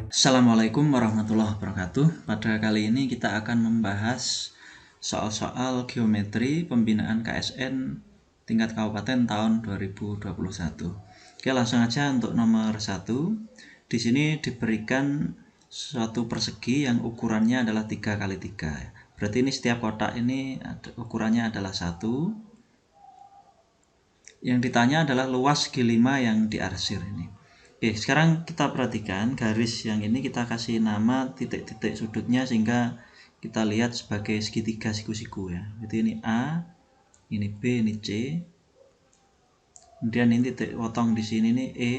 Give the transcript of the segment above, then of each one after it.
Assalamualaikum warahmatullahi wabarakatuh. Pada kali ini kita akan membahas soal-soal geometri pembinaan KSN tingkat kabupaten tahun 2021. Oke, langsung aja untuk nomor 1. Di sini diberikan suatu persegi yang ukurannya adalah 3 kali 3. Berarti ini setiap kotak ini ukurannya adalah 1. Yang ditanya adalah luas G5 yang diarsir ini. Oke, sekarang kita perhatikan garis yang ini kita kasih nama titik-titik sudutnya sehingga kita lihat sebagai segitiga siku-siku ya. Jadi ini A, ini B, ini C. Kemudian ini titik potong di sini ini E,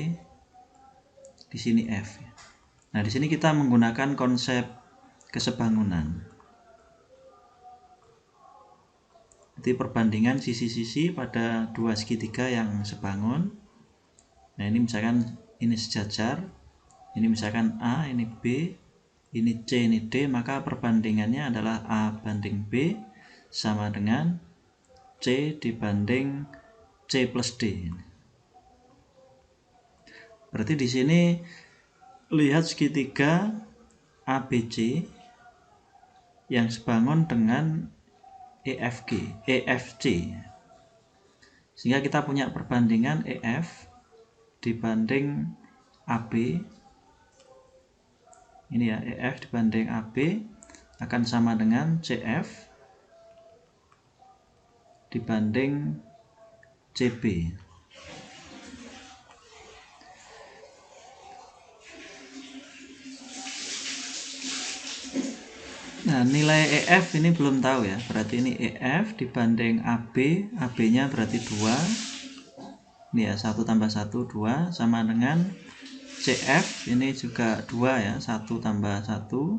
di sini F. Nah, di sini kita menggunakan konsep kesebangunan. Jadi perbandingan sisi-sisi pada dua segitiga yang sebangun. Nah, ini misalkan ini sejajar, ini misalkan A, ini B, ini C, ini D, maka perbandingannya adalah A banding B sama dengan C dibanding C plus D. Berarti di sini lihat segitiga ABC yang sebangun dengan EFC. Sehingga kita punya perbandingan EF dibanding AB. Ini ya, EF dibanding AB akan sama dengan CF dibanding CB. Nah, nilai EF ini belum tahu ya. Berarti ini EF dibanding AB, AB-nya berarti 2. Ini ya, 1 tambah 1, 2 sama dengan CF, ini juga 2 ya, 1 tambah 1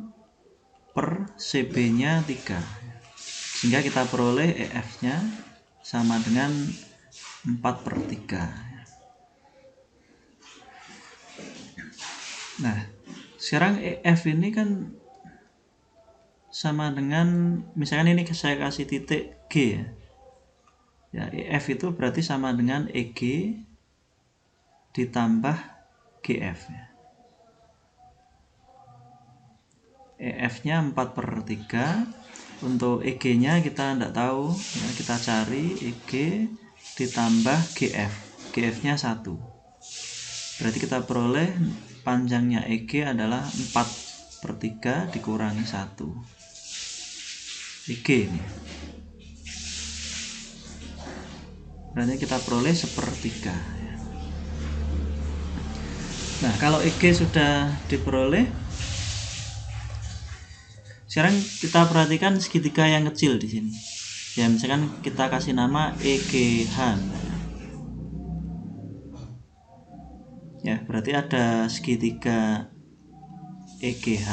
per CB-nya 3. Sehingga kita peroleh EF-nya sama dengan 4/3. Nah, sekarang EF ini kan sama dengan, misalkan ini saya kasih titik G ya. Ya, EF itu berarti sama dengan EG ditambah GF ya. EF-nya 4/3. Untuk EG-nya kita tidak tahu ya, kita cari EG ditambah GF. GF-nya 1. Berarti kita peroleh panjangnya EG adalah 4/3 dikurangi 1. EG ini. Berarti kita peroleh 1/3 ya. Nah, kalau EG sudah diperoleh, sekarang kita perhatikan segitiga yang kecil di sini. Ya, misalkan kita kasih nama EGH. Ya, berarti ada segitiga EGH.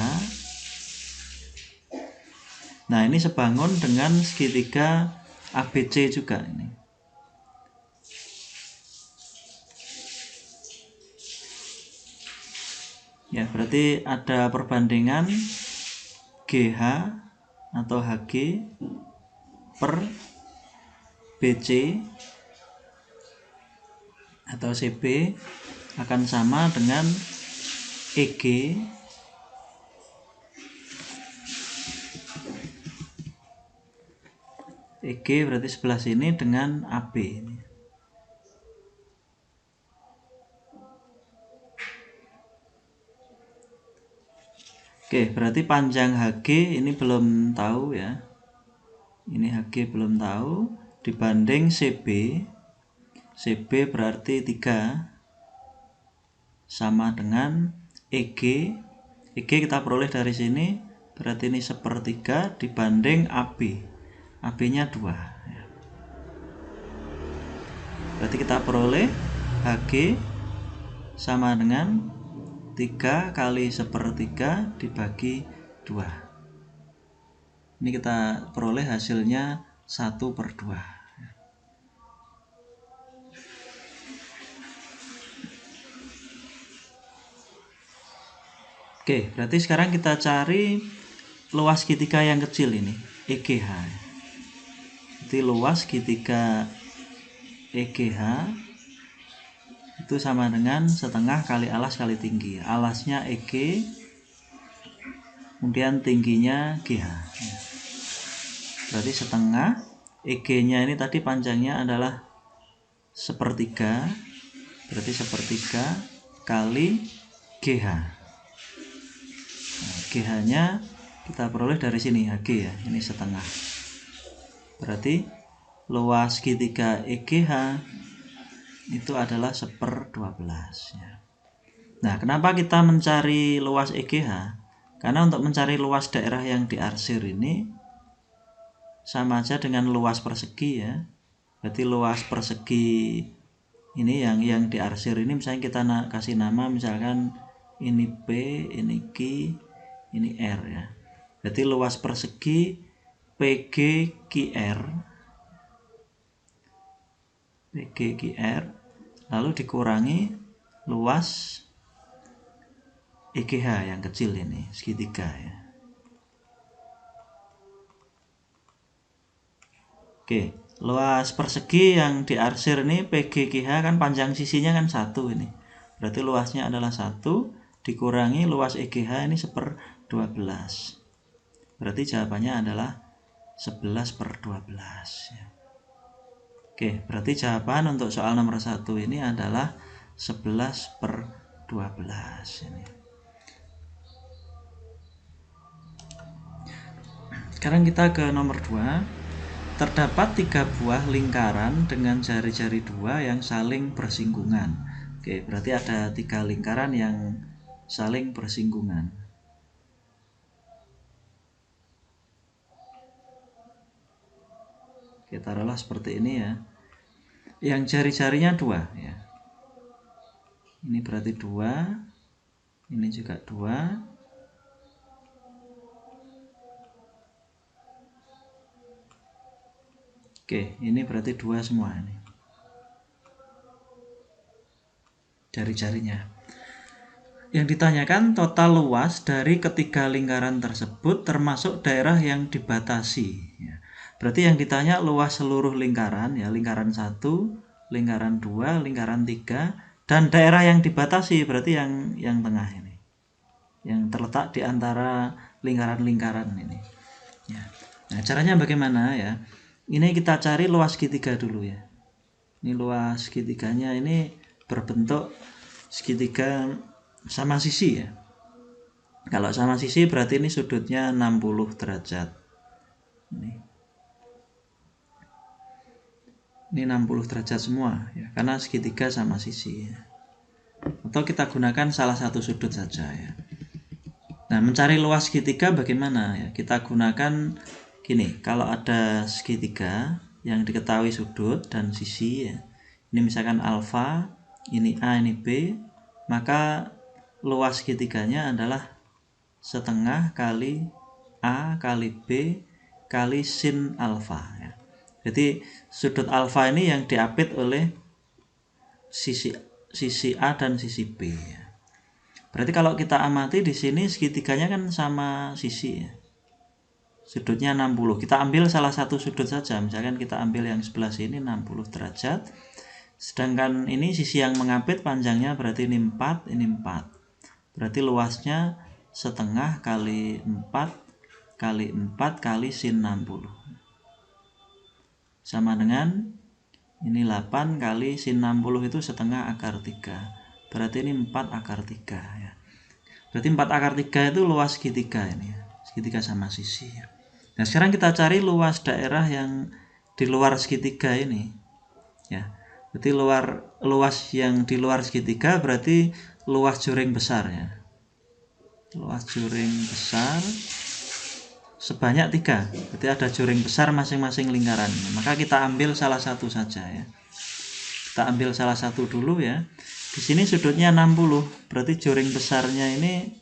Nah, ini sebangun dengan segitiga ABC juga ini. Ya, berarti ada perbandingan GH atau HG per BC atau CB akan sama dengan EG berarti sebelah sini dengan AB ini. Oke, berarti panjang HG ini belum tahu ya. Ini HG belum tahu dibanding CB. CB berarti 3 sama dengan EG. EG kita peroleh dari sini, berarti ini 1/3 dibanding AB. AB-nya 2. Berarti kita peroleh HG sama dengan 3 kali 1/3 dibagi 2. Ini kita peroleh hasilnya 1/2. Oke, berarti sekarang kita cari luas segitiga yang kecil ini, EGH. Jadi luas segitiga EGH itu sama dengan setengah kali alas kali tinggi. Alasnya EG, kemudian tingginya GH ya. Berarti setengah, EG nya ini tadi panjangnya adalah sepertiga, berarti sepertiga kali GH. Nah, GH nya kita peroleh dari sini, HG ya, ini setengah. Berarti luas segitiga EGH itu adalah 1/12 ya. Nah, kenapa kita mencari luas EGH? Karena untuk mencari luas daerah yang diarsir ini sama aja dengan luas persegi ya. Berarti luas persegi ini yang diarsir ini misalnya kita kasih nama misalkan ini P, ini Q, ini R ya. Berarti luas persegi PGQR lalu dikurangi luas EGH yang kecil ini segitiga ya. Oke, luas persegi yang diarsir ini PGQH kan panjang sisinya kan 1 ini. Berarti luasnya adalah 1 dikurangi luas EGH ini 1/12. Berarti jawabannya adalah 11/12 ya. Oke, berarti jawaban untuk soal nomor 1 ini adalah 11/12 ini. Sekarang kita ke nomor 2. Terdapat 3 buah lingkaran dengan jari-jari 2 yang saling bersinggungan. Oke, berarti ada 3 lingkaran yang saling bersinggungan. Oke, taruhlah seperti ini ya. Yang jari-jarinya 2 ya. Ini berarti 2. Ini juga 2. Oke, ini berarti 2 semua ini. Jari-jarinya. Yang ditanyakan total luas dari ketiga lingkaran tersebut termasuk daerah yang dibatasi ya. Berarti yang ditanya luas seluruh lingkaran ya, lingkaran 1, lingkaran 2, lingkaran 3 dan daerah yang dibatasi berarti yang tengah ini. Yang terletak di antara lingkaran-lingkaran ini. Ya. Nah, caranya bagaimana ya? Ini kita cari luas segitiga dulu ya. Ini luas segitiganya ini berbentuk segitiga sama sisi ya. Kalau sama sisi berarti ini sudutnya 60 derajat. Ini 60 derajat semua ya, karena segitiga sama sisi ya. Atau kita gunakan salah satu sudut saja ya. Nah, mencari luas segitiga bagaimana ya? Kita gunakan gini, kalau ada segitiga yang diketahui sudut dan sisi ya. Ini misalkan alfa, ini A, ini B, maka luas segitiganya adalah setengah kali A kali B kali sin alfa ya. Jadi sudut alfa ini yang diapit oleh sisi A dan sisi B ya. Berarti kalau kita amati di sini segitiganya kan sama sisi ya. Sudutnya 60. Kita ambil salah satu sudut saja. Misalkan kita ambil yang sebelah sini 60 derajat. Sedangkan ini sisi yang mengapit panjangnya berarti ini 4, ini 4. Berarti luasnya setengah kali 4 kali 4 kali sin 60. Sama dengan ini 8 kali sin 60 itu setengah akar 3. Berarti ini 4 akar 3 ya. Berarti 4 akar 3 itu luas segitiga ini ya. Segitiga sama sisi ya. Nah, sekarang kita cari luas daerah yang di luar segitiga ini ya. Berarti luas yang di luar segitiga berarti luas juring besar ya. Luas juring besar sebanyak 3. Berarti ada juring besar masing-masing lingkaran. Maka kita ambil salah satu saja ya. Kita ambil salah satu dulu ya. Di sini sudutnya 60. Berarti juring besarnya ini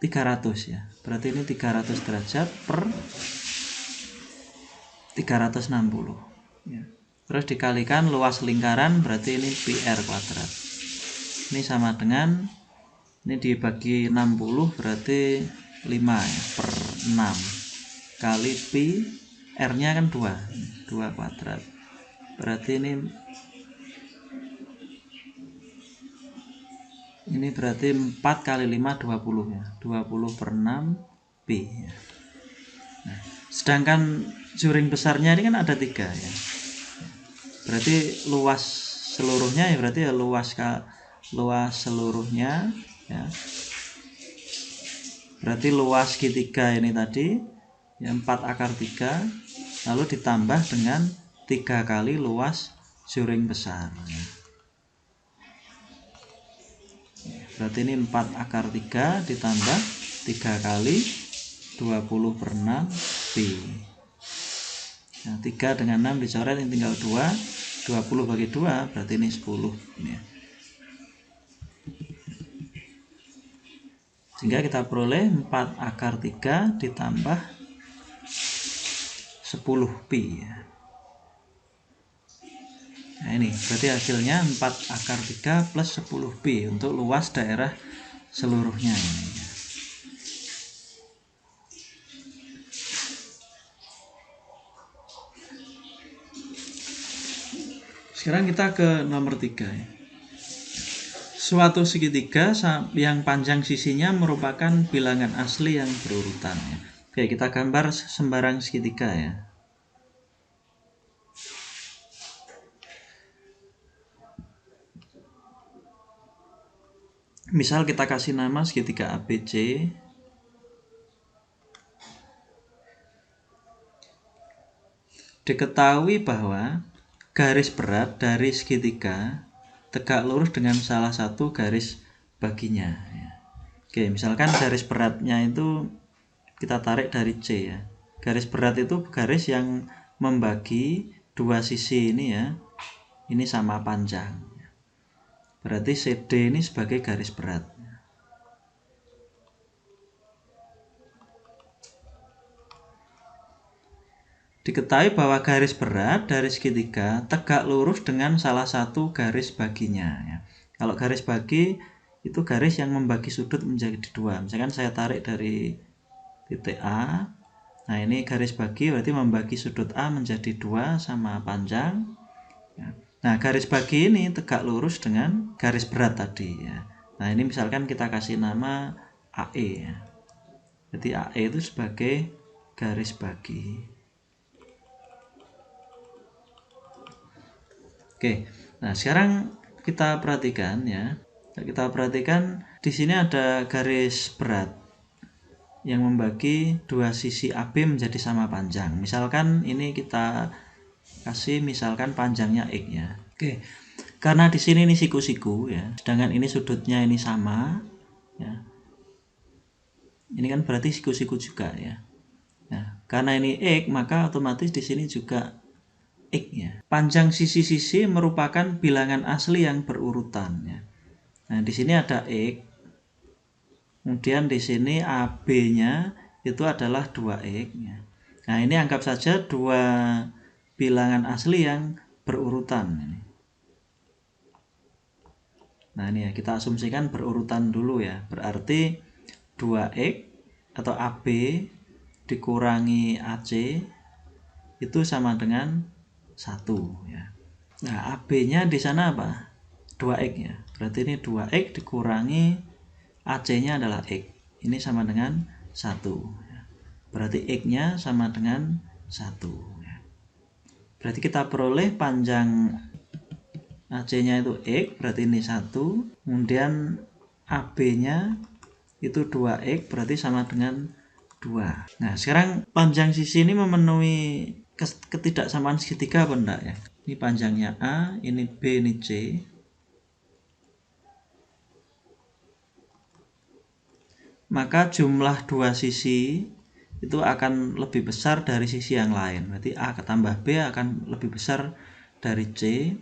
300 ya. Berarti ini 300 derajat per 360 ya. Terus dikalikan luas lingkaran berarti ini PR kuadrat. Ini sama dengan ini dibagi 60 berarti 5 ya, per 6 kali pi, R nya kan 2 kuadrat. Berarti ini Ini berarti 4 kali 5 20 ya. 20 per 6 B ya. Nah, sedangkan juring besarnya ini kan ada 3 ya. Berarti luas seluruhnya ya, berarti ya luas seluruhnya ya. Berarti luas segitiga ini tadi ya 4 akar 3 lalu ditambah dengan 3 kali luas juring besar ya. Berarti ini 4 akar 3 ditambah 3 kali 20 per 6 B. Nah, 3 dengan 6 dicoret, ini tinggal 2. 20 bagi 2 berarti ini 10 ini ya. Sehingga kita peroleh 4 akar 3 ditambah 10 pi ya. Nah ini berarti hasilnya 4 akar 3 plus 10 pi untuk luas daerah seluruhnya ini ya. Sekarang kita ke nomor 3 ya. Suatu segitiga yang panjang sisinya merupakan bilangan asli yang berurutan ya. Oke, kita gambar sembarang segitiga ya. Misal kita kasih nama segitiga ABC. Diketahui bahwa garis berat dari segitiga tegak lurus dengan salah satu garis baginya ya. Oke, misalkan garis beratnya itu kita tarik dari C ya. Garis berat itu garis yang membagi dua sisi ini ya. Ini sama panjang. Berarti CD ini sebagai garis berat. Diketahui bahwa garis berat dari segitiga tegak lurus dengan salah satu garis baginya ya. Kalau garis bagi itu garis yang membagi sudut menjadi dua. Misalkan saya tarik dari titik A. Nah ini garis bagi berarti membagi sudut A menjadi 2 sama panjang ya. Nah garis bagi ini tegak lurus dengan garis berat tadi ya. Nah ini misalkan kita kasih nama AE ya. Jadi AE itu sebagai garis bagi. Oke, nah sekarang kita perhatikan ya. Kita perhatikan di sini ada garis berat yang membagi dua sisi AB menjadi sama panjang. Misalkan ini kita kasih misalkan panjangnya X ya. Oke. Karena di sini ini siku-siku ya, sedangkan ini sudutnya ini sama ya. Ini kan berarti siku-siku juga ya. Nah, karena ini X maka otomatis di sini juga X ya. Panjang sisi-sisi merupakan bilangan asli yang berurutan ya. Nah, di sini ada X. Kemudian di sini AB-nya itu adalah 2X ya. Nah, ini anggap saja dua bilangan asli yang berurutan ini. Nah, ini ya kita asumsikan berurutan dulu ya. Berarti 2X atau AB dikurangi AC itu sama dengan 1 ya. Nah, AB-nya di sana apa? 2X ya. Berarti ini 2X dikurangi AC-nya adalah X. Ini sama dengan 1 ya. Berarti X-nya sama dengan 1 ya. Berarti kita peroleh panjang AC-nya itu X, berarti ini 1. Kemudian AB-nya itu 2X, berarti sama dengan 2. Nah, sekarang panjang sisi ini memenuhi ketidaksamaan segitiga apa enggak ya? Ini panjangnya A, ini B, ini C. Maka jumlah dua sisi itu akan lebih besar dari sisi yang lain. Berarti A tambah B akan lebih besar dari C.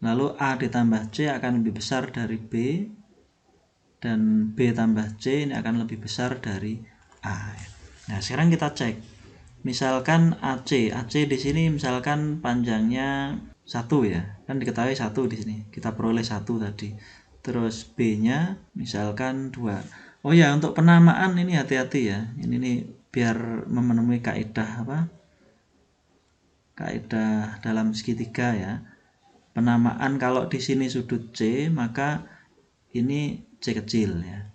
Lalu A ditambah C akan lebih besar dari B. Dan B tambah C ini akan lebih besar dari A. Nah, sekarang kita cek. Misalkan AC di sini misalkan panjangnya 1 ya. Kan diketahui 1 di sini. Kita peroleh 1 tadi. Terus B-nya misalkan 2. Oh ya, untuk penamaan ini hati-hati ya. Ini nih biar memenuhi kaidah apa? Kaidah dalam segitiga ya. Penamaan kalau di sini sudut C, maka ini C kecil ya.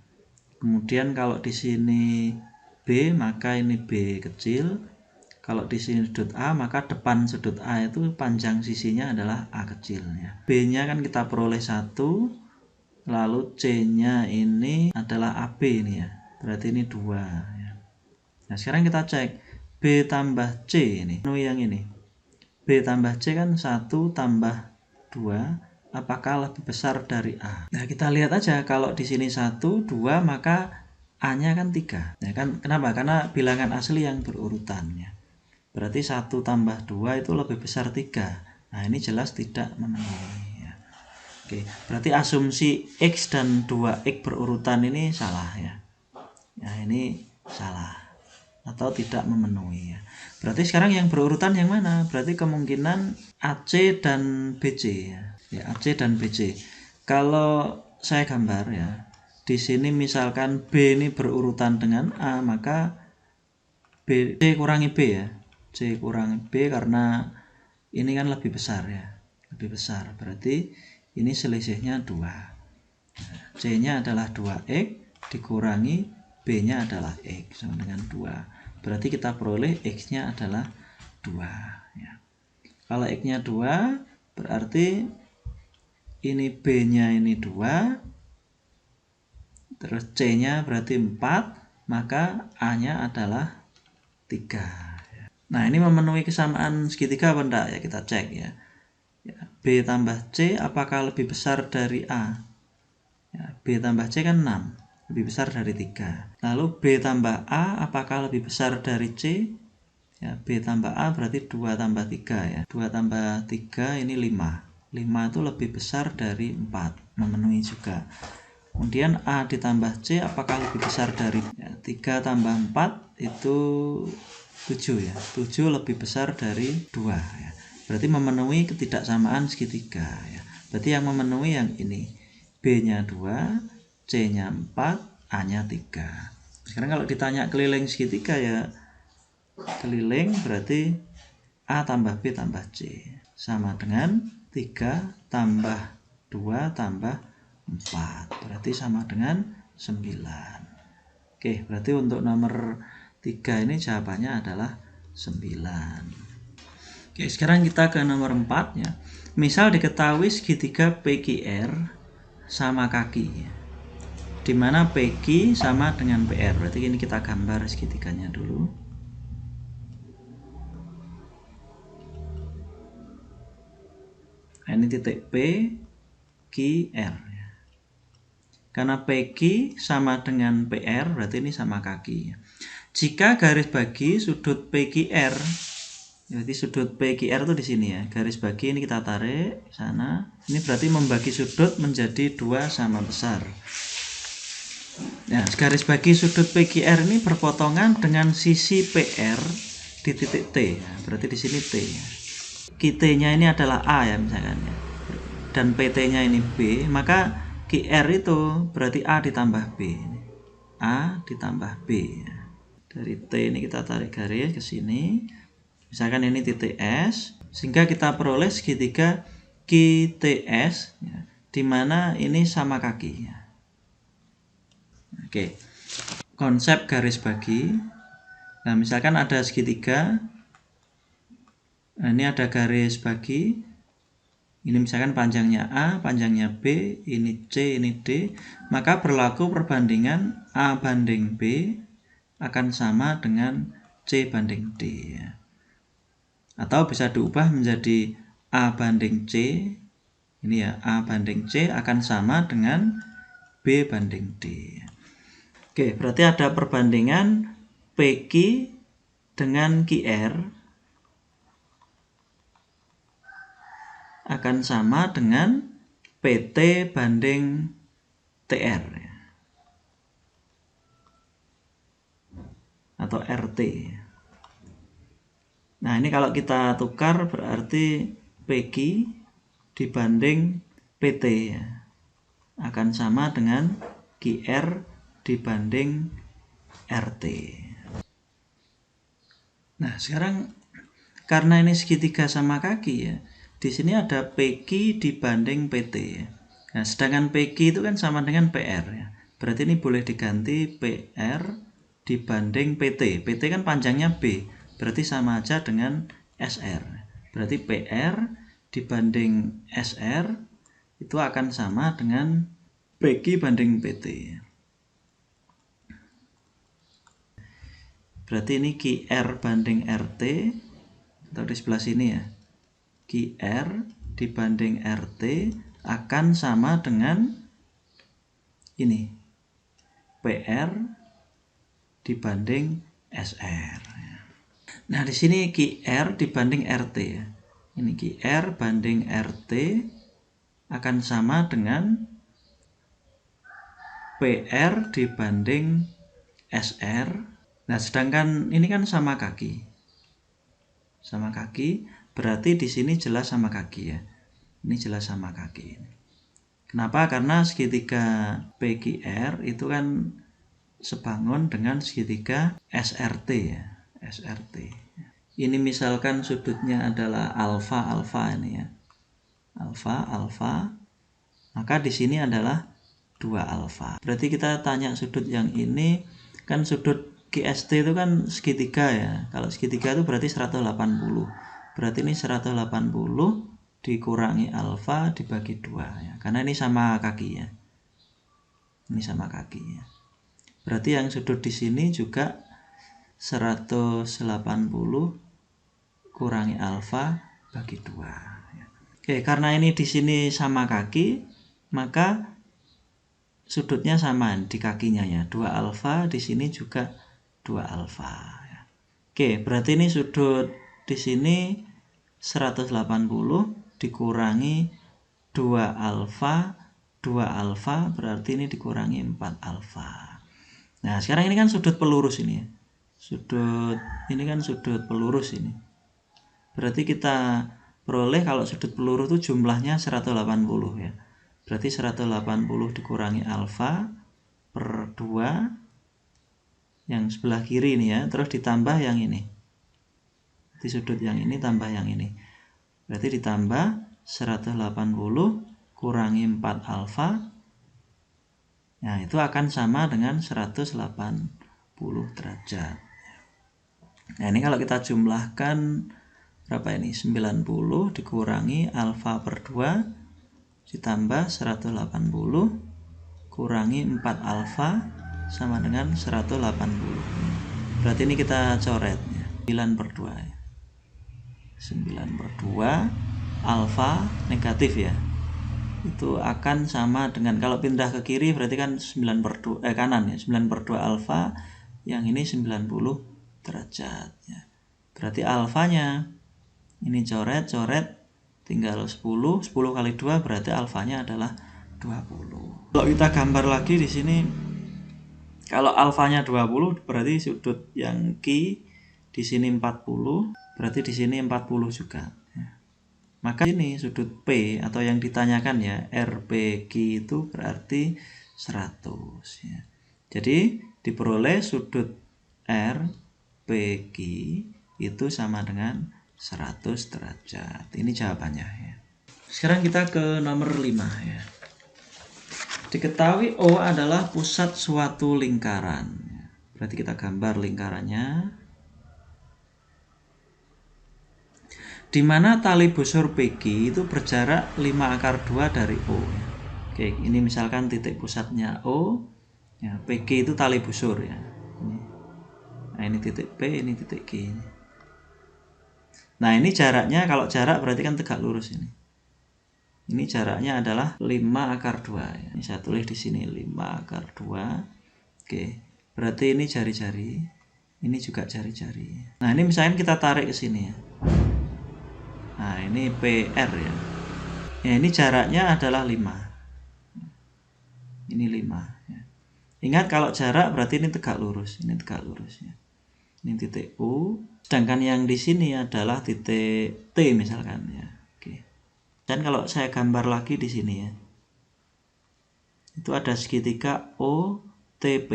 Kemudian kalau di sini B, maka ini B kecil. Kalau di sini sudut A, maka depan sudut A itu panjang sisinya adalah A kecil ya. B-nya kan kita peroleh 1, lalu C-nya ini adalah AB ini ya. Berarti ini 2 ya. Nah, sekarang kita cek B tambah C ini. Yang ini. B tambah C kan 1 tambah 2. Apakah lebih besar dari A? Nah, kita lihat aja kalau di sini 1, 2, maka A-nya kan 3. Nah, kan kenapa? Karena bilangan asli yang berurutan ya. Berarti 1 tambah 2 itu lebih besar 3. Nah, ini jelas tidak memenuhi ya. Oke, berarti asumsi X dan 2X berurutan ini salah ya. Nah, ini salah atau tidak memenuhi ya. Berarti sekarang yang berurutan yang mana? Berarti kemungkinan AC dan BC ya. Ya, AC dan BC. Kalau saya gambar ya, di sini misalkan B ini berurutan dengan A, maka C kurangi B ya. C kurangi B karena ini kan lebih besar ya. Lebih besar. Berarti ini selisihnya 2. C-nya adalah 2X dikurangi B-nya adalah X sama dengan 2. Berarti kita peroleh X-nya adalah 2 ya. Kalau X-nya 2 berarti ini B-nya ini 2, terus C-nya berarti 4, maka A-nya adalah 3. Nah, ini memenuhi kesamaan segitiga apa enggak ya, kita cek ya. B tambah C apakah lebih besar dari A? Ya, B tambah C kan 6, lebih besar dari 3. Lalu B tambah A apakah lebih besar dari C? Ya, B tambah A berarti 2 tambah 3 ya. 2 tambah 3 ini 5. 5 itu lebih besar dari 4, memenuhi juga. Kemudian A ditambah C apakah lebih besar dari ya, 3 tambah 4 itu 7 ya. 7 lebih besar dari 2 ya. Berarti memenuhi ketidaksamaan segitiga ya. Berarti yang memenuhi yang ini. B-nya 2, C-nya 4, A-nya 3. Sekarang kalau ditanya keliling segitiga ya, keliling berarti A tambah B tambah C sama dengan 3 tambah 2 tambah 4. Berarti sama dengan 9. Oke, berarti untuk nomor 3 ini jawabannya adalah 9. Oke, sekarang kita ke nomor 4 ya. Misal diketahui segitiga PQR sama kaki, di mana PQ sama dengan PR. Berarti ini kita gambar segitiganya dulu. Ini titik P, Q, R. Karena PQ sama dengan PR, berarti ini sama kaki. Jika garis bagi sudut PQR, berarti sudut PQR itu di sini ya. Garis bagi ini kita tarik ke sana. Ini berarti membagi sudut menjadi 2 sama besar. Nah, garis bagi sudut PQR ini berpotongan dengan sisi PR di titik T. Ya. Berarti di sini T. Ya. QT-nya ini adalah A ya misalkan ya. Dan PT-nya ini B, maka QR itu berarti A ditambah B. A ditambah B. Ya. Dari T ini kita tarik garis ke sini. Misalkan ini titik S, sehingga kita peroleh segitiga QTS ya, di mana ini sama kaki. Ya. Oke. Konsep garis bagi. Nah, misalkan ada segitiga. Nah, ini ada garis bagi. Ini misalkan panjangnya A, panjangnya B, ini C, ini D. Maka berlaku perbandingan A banding B akan sama dengan C banding D. Ya. Atau bisa diubah menjadi A banding C. Ini ya, A banding C akan sama dengan B banding D. Oke, berarti ada perbandingan PQ dengan QR akan sama dengan PT banding TR atau RT. Nah, ini kalau kita tukar berarti PQ dibanding PT ya, akan sama dengan QR dibanding RT. Nah, sekarang karena ini segitiga sama kaki ya, di sini ada PQ dibanding PT ya. Nah, sedangkan PQ itu kan sama dengan PR ya. Berarti ini boleh diganti PR dibanding PT. PT kan panjangnya B, berarti sama aja dengan SR. Berarti PR dibanding SR itu akan sama dengan PQ banding PT. Berarti ini QR banding RT, atau di sebelah sini ya. QR dibanding RT akan sama dengan ini, PR dibanding SR. Nah, di sini QR dibanding RT ya. Ini QR banding RT akan sama dengan PR dibanding SR. Nah, sedangkan ini kan sama kaki. Sama kaki, berarti di sini jelas sama kaki ya. Ini jelas sama kaki. Kenapa? Karena segitiga PQR itu kan sebangun dengan segitiga SRT ya. SRT. Ini misalkan sudutnya adalah alfa alfa ini ya. Alfa alfa. Maka di sini adalah 2 alfa. Berarti kita tanya sudut yang ini kan sudut QST itu kan segitiga ya. Kalau segitiga itu berarti 180. Berarti ini 180 dikurangi alfa dibagi 2 ya. Karena ini sama kaki ya. Ini sama kaki ya. Berarti yang sudut di sini juga 180 kurangi alfa bagi 2 ya. Oke, karena ini di sini sama kaki, maka sudutnya sama di kakinya ya. 2 alfa, di sini juga 2 alfa ya. Oke, berarti ini sudut di sini 180 dikurangi 2 alfa, 2 alfa berarti ini dikurangi 4 alfa. Nah, sekarang ini kan sudut pelurus ini ya. Sudut ini kan sudut pelurus ini. Berarti kita peroleh kalau sudut pelurus itu jumlahnya 180 ya. Berarti 180 dikurangi alfa per 2 yang sebelah kiri ini ya, terus ditambah yang ini. Di sudut yang ini tambah yang ini. Berarti ditambah 180 kurangi 4 alfa. Nah, itu akan sama dengan 180 derajat. Nah, ini kalau kita jumlahkan berapa ini? 90 dikurangi alfa per 2 ditambah 180 kurangi 4 alfa sama dengan 180. Berarti ini kita coret ya. 9 per 2 ya. 9 per 2 alfa negatif ya. Itu akan sama dengan, kalau pindah ke kiri berarti kan 9 per 2 kanan ya. 9 per 2 alfa, yang ini 90 derajat ya. Berarti alfanya ini coret tinggal 10 kali 2 berarti alfanya adalah 20. Kalau kita gambar lagi di sini, kalau alfanya 20 berarti sudut yang Q di sini 40, berarti di sini 40 juga ya. Maka ini sudut P atau yang ditanyakan ya, RPQ itu berarti 100 ya. Jadi diperoleh sudut RPQ itu sama dengan 100 derajat. Ini jawabannya ya. Sekarang kita ke nomor 5 ya. Diketahui O adalah pusat suatu lingkaran. Berarti kita gambar lingkarannya. Di mana tali busur PQ itu berjarak 5/2 dari O. Oke, ini misalkan titik pusatnya O. Ya, PQ itu tali busur ya. Nah, ini titik P, ini titik Q. Nah, ini jaraknya, kalau jarak berarti kan tegak lurus ini. Ini jaraknya adalah 5/2 ya. Ini saya tulis di sini 5/2. Oke, berarti ini jari-jari. Ini juga jari-jari. Nah, ini misalnya kita tarik ke sini ya. Nah, ini PR ya. Ya, ini jaraknya adalah 5. Ini 5 ya. Ingat kalau jarak berarti ini tegak lurus. Ini tegak lurus ya. Ini titik U. Sedangkan yang di sini adalah titik T misalkan ya. Oke. Dan kalau saya gambar lagi di sini ya. Itu ada segitiga OTP.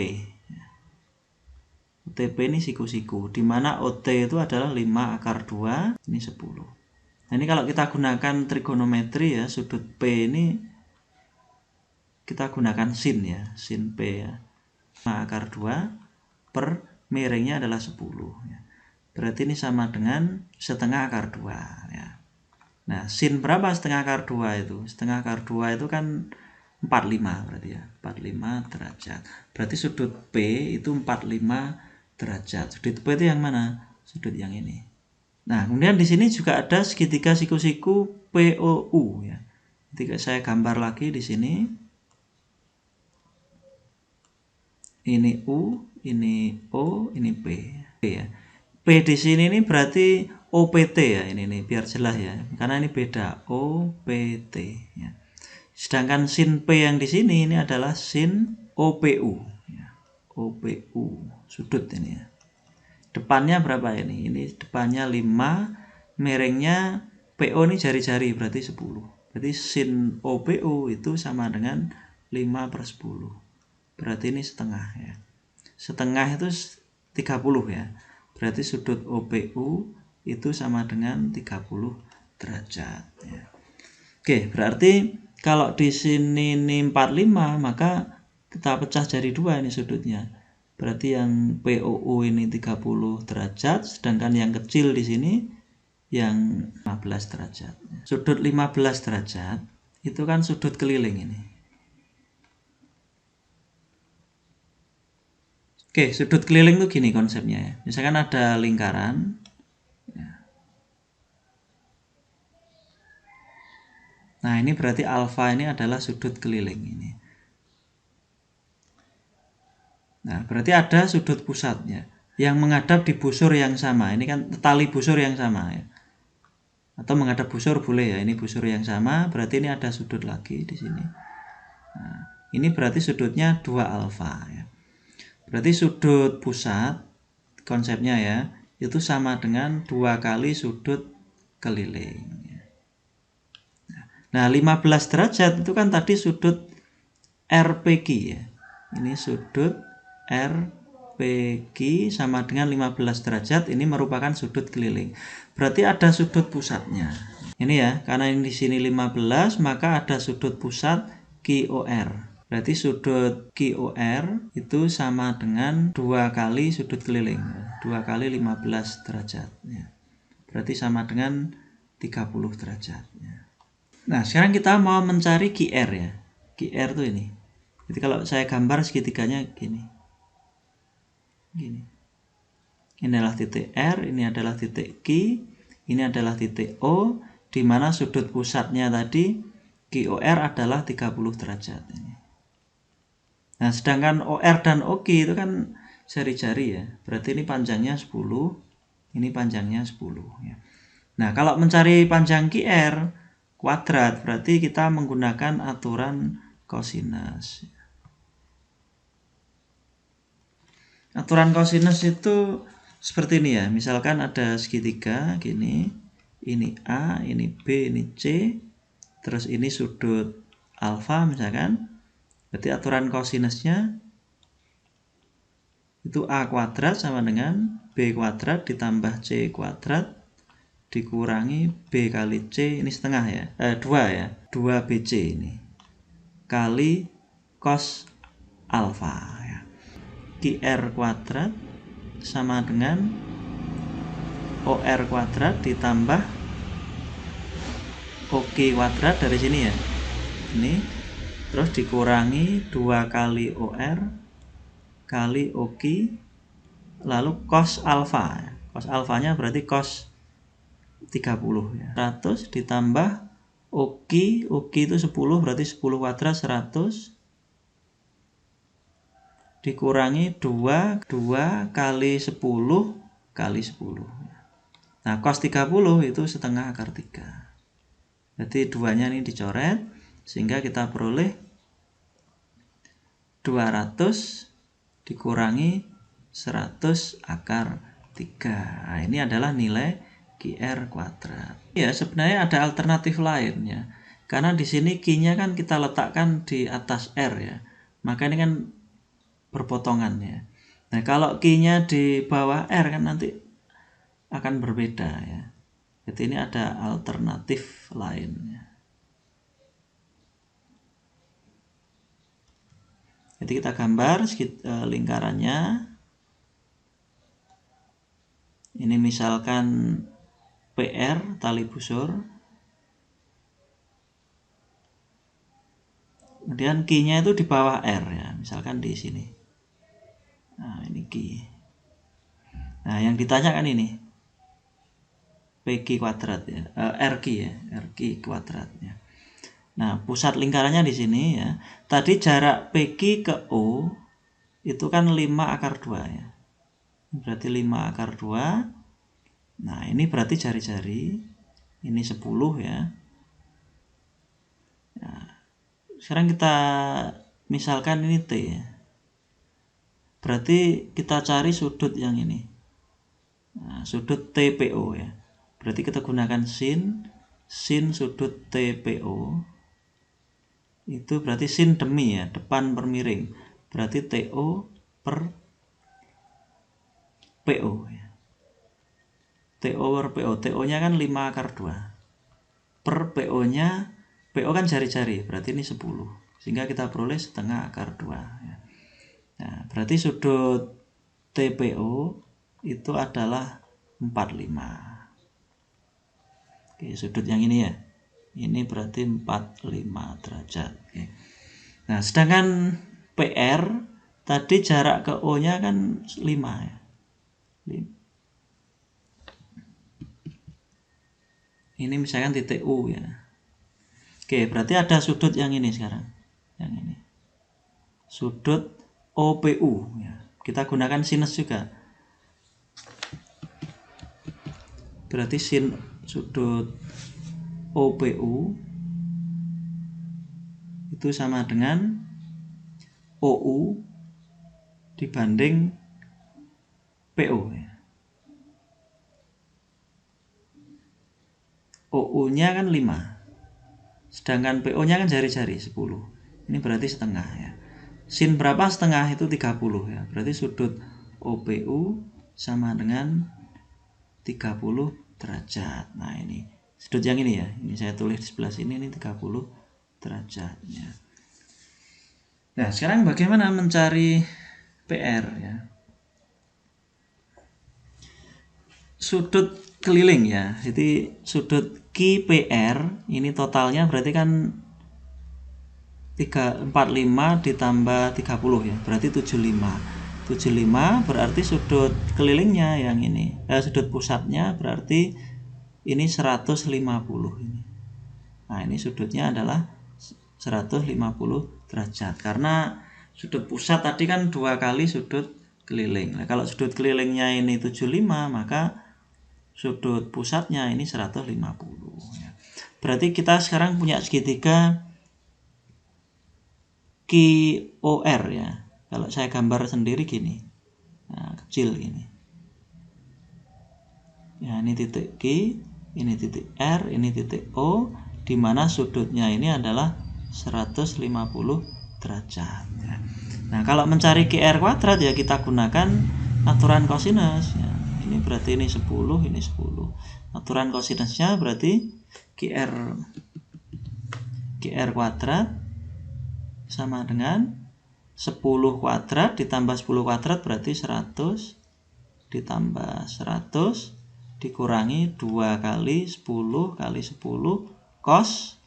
OTP ini siku-siku, di mana OT itu adalah 5/2, ini 10. Nah, ini kalau kita gunakan trigonometri ya, sudut P ini kita gunakan sin ya, sin P ya. 5 akar 2 per miringnya adalah 10 ya. Berarti ini sama dengan setengah akar 2 ya. Nah, sin berapa setengah akar 2 itu? Setengah akar 2 itu kan 45 berarti ya, 45 derajat. Berarti sudut P itu 45 derajat. Sudut P itu yang mana? Sudut yang ini. Nah, kemudian di sini juga ada segitiga siku-siku POU ya. Ketika saya gambar lagi di sini, ini U, ini O, ini P. Ya. P di sini ini berarti OPT ya, ini nih biar jelas ya. Karena ini beda, OPT ya. Sedangkan sin P yang di sini ini adalah sin OPU ya. OPU sudut ini ya. Depannya berapa ini? Ini depannya 5, miringnya PO ini jari-jari berarti 10. Berarti sin OPU itu sama dengan 5/10. Berarti ini setengah ya. Setengah itu 30 ya. Berarti sudut OPU itu sama dengan 30 derajat ya. Oke, berarti kalau di sini ini 45, maka kita pecah jadi 2 ini sudutnya. Berarti yang POU ini 30 derajat, sedangkan yang kecil di sini yang 15 derajat. Sudut 15 derajat itu kan sudut keliling ini. Oke, sudut keliling tuh gini konsepnya ya. Misalkan ada lingkaran. Nah, ini berarti alfa ini adalah sudut keliling ini. Nah, berarti ada sudut pusatnya yang menghadap di busur yang sama. Ini kan tali busur yang sama ya. Atau menghadap busur boleh ya. Ini busur yang sama, berarti ini ada sudut lagi di sini. Nah, ini berarti sudutnya 2 alfa ya. Berarti sudut pusat konsepnya ya, itu sama dengan 2 kali sudut keliling. Nah, 15 derajat itu kan tadi sudut RPQ ya. Ini sudut RPQ sama dengan 15 derajat, ini merupakan sudut keliling. Berarti ada sudut pusatnya. Ini ya, karena ini di sini 15, maka ada sudut pusat QOR. Berarti sudut QOR itu sama dengan 2 kali sudut keliling, 2 kali 15 derajat ya. Berarti sama dengan 30 derajat ya. Nah, sekarang kita mau mencari QR ya. QR tuh ini. Jadi kalau saya gambar segitiganya gini. Gini. Ini adalah titik R, ini adalah titik Q, ini adalah titik O, di mana sudut pusatnya tadi QOR adalah 30 derajat ini. Nah, sedangkan OR dan OQ itu kan jari-jari ya. Berarti ini panjangnya 10, ini panjangnya 10 ya. Nah, kalau mencari panjang QR kuadrat berarti kita menggunakan aturan kosinus. Aturan kosinus itu seperti ini ya. Misalkan ada segitiga gini, ini A, ini B, ini C, terus ini sudut alfa misalkan. Berarti aturan kosinusnya itu A kuadrat sama dengan B kuadrat ditambah C kuadrat dikurangi B kali C, ini setengah ya, 2 ya, 2 BC ini kali cos alfa ya. QR kuadrat sama dengan OR kuadrat ditambah OK kuadrat dari sini ya, ini terus dikurangi 2 kali OR kali OK lalu cos alfa. Cos alfanya berarti cos 30 ya. 100 ditambah OK itu 10 berarti 10 kuadrat 100 dikurangi 2 kali 10 kali 10. Nah, cos 30 itu setengah akar 3. Berarti 2-nya ini dicoret sehingga kita peroleh 200 dikurangi 100 akar 3. Nah, ini adalah nilai QR kuadrat. Ya, sebenarnya ada alternatif lain ya. Karena di sini Q-nya kan kita letakkan di atas R ya. Maka ini kan berpotongan ya. Nah, kalau Q-nya di bawah R kan nanti akan berbeda ya. Jadi ini ada alternatif lain ya. Jadi kita gambar lingkarannya. Ini misalkan PR tali busur. Kemudian Q-nya itu di bawah R ya, misalkan di sini. Nah, ini Q. Nah, yang ditanyakan ini PQ kuadrat ya, RQ ya, RQ kuadrat ya. Nah, pusat lingkarannya di sini ya. Tadi jarak PQ ke O itu kan 5 akar 2 ya. Berarti 5 akar 2. Nah, ini berarti jari-jari. Ini 10 ya. Nah, sekarang kita misalkan ini T ya. Berarti kita cari sudut yang ini. Nah, sudut TPO ya. Berarti kita gunakan sin sudut TPO. Itu berarti sin demi ya, depan per miring. Berarti TO per PO ya. TO per PO. TO-nya kan 5 akar 2. Per PO-nya, PO kan jari-jari, berarti ini 10. Sehingga kita peroleh setengah akar 2 ya. Nah, berarti sudut TPO itu adalah 45. Oke, sudut yang ini ya. Ini berarti 45 derajat. Oke. Nah, sedangkan PR tadi jarak ke O-nya kan 5 ya. Ini misalkan titik U ya. Oke, berarti ada sudut yang ini sekarang. Yang ini. Sudut OPU ya. Kita gunakan sinus juga. Berarti sin sudut OPU itu sama dengan OU dibanding PO ya. OU-nya kan 5. Sedangkan PO-nya kan jari-jari 10. Ini berarti setengah ya. Sin berapa setengah itu 30 ya. Berarti sudut OPU sama dengan 30 derajat. Nah, ini sudut yang ini ya. Ini saya tulis di sebelah sini, ini 30 derajat ya. Nah, sekarang bagaimana mencari PR ya? Sudut keliling ya. Jadi sudut QPR ini totalnya berarti kan 345 ditambah 30 ya. Berarti 75. 75 berarti sudut kelilingnya yang ini. Sudut pusatnya berarti ini 150 ini. Nah, ini sudutnya adalah 150 derajat. Karena sudut pusat tadi kan 2 kali sudut keliling. Nah, kalau sudut kelilingnya ini 75, maka sudut pusatnya ini 150 ya. Berarti kita sekarang punya segitiga QOR ya. Kalau saya gambar sendiri gini. Nah, kecil gini. Ya, ini titik Q, ini titik R, ini titik O, di mana sudutnya ini adalah 150 derajat ya. Nah, kalau mencari QR kuadrat ya kita gunakan aturan kosinus ya. Ini berarti ini 10, ini 10. Aturan kosinusnya berarti QR kuadrat sama dengan 10 kuadrat ditambah 10 kuadrat berarti 100 ditambah 100 dikurangi 2 kali 10 kali 10 cos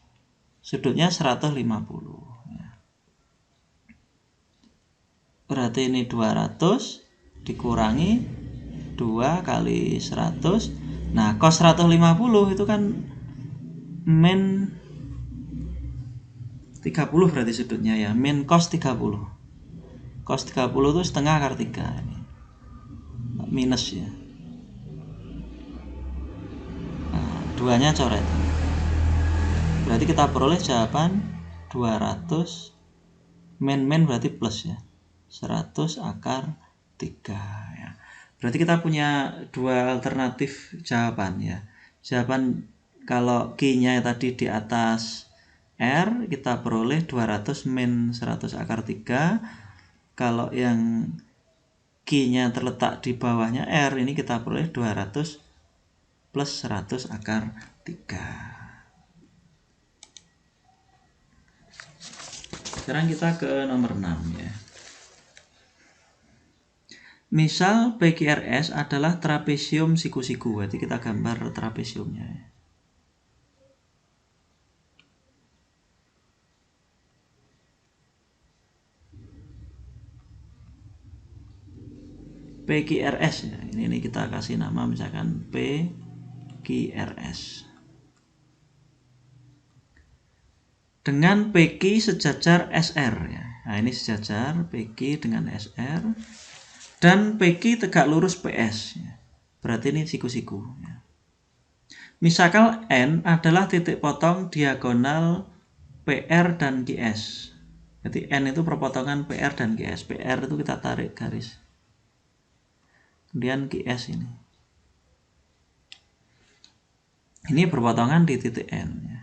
sudutnya 150 ya. Berarti ini 200 dikurangi 2 kali 100. Nah, cos 150 itu kan min 30 berarti sudutnya ya. Min cos 30. Cos 30 itu setengah akar 3 ini. Minus ya. Nah, duanya coret. Berarti kita peroleh jawaban 200 min berarti plus ya. 100 akar 3 ya. Berarti kita punya dua alternatif jawaban ya. Jawaban kalau Q-nya tadi di atas R, kita peroleh 200 min 100 akar 3. Kalau yang Q-nya terletak di bawahnya R, ini kita peroleh 200 plus 100 akar 3. Sekarang kita ke nomor 6 ya. Misal PQRS adalah trapesium siku-siku, berarti kita gambar trapesiumnya. PQRS ya. Ini kita kasih nama misalkan PQRS. Dengan PQ sejajar SR ya. Nah, ini sejajar PQ dengan SR dan PQ tegak lurus PS ya. Berarti ini siku-siku ya. Misalkan N adalah titik potong diagonal PR dan QS. Jadi N itu perpotongan PR dan QS. PR itu kita tarik garis. Kemudian QS ini. Ini perpotongan di titik N ya.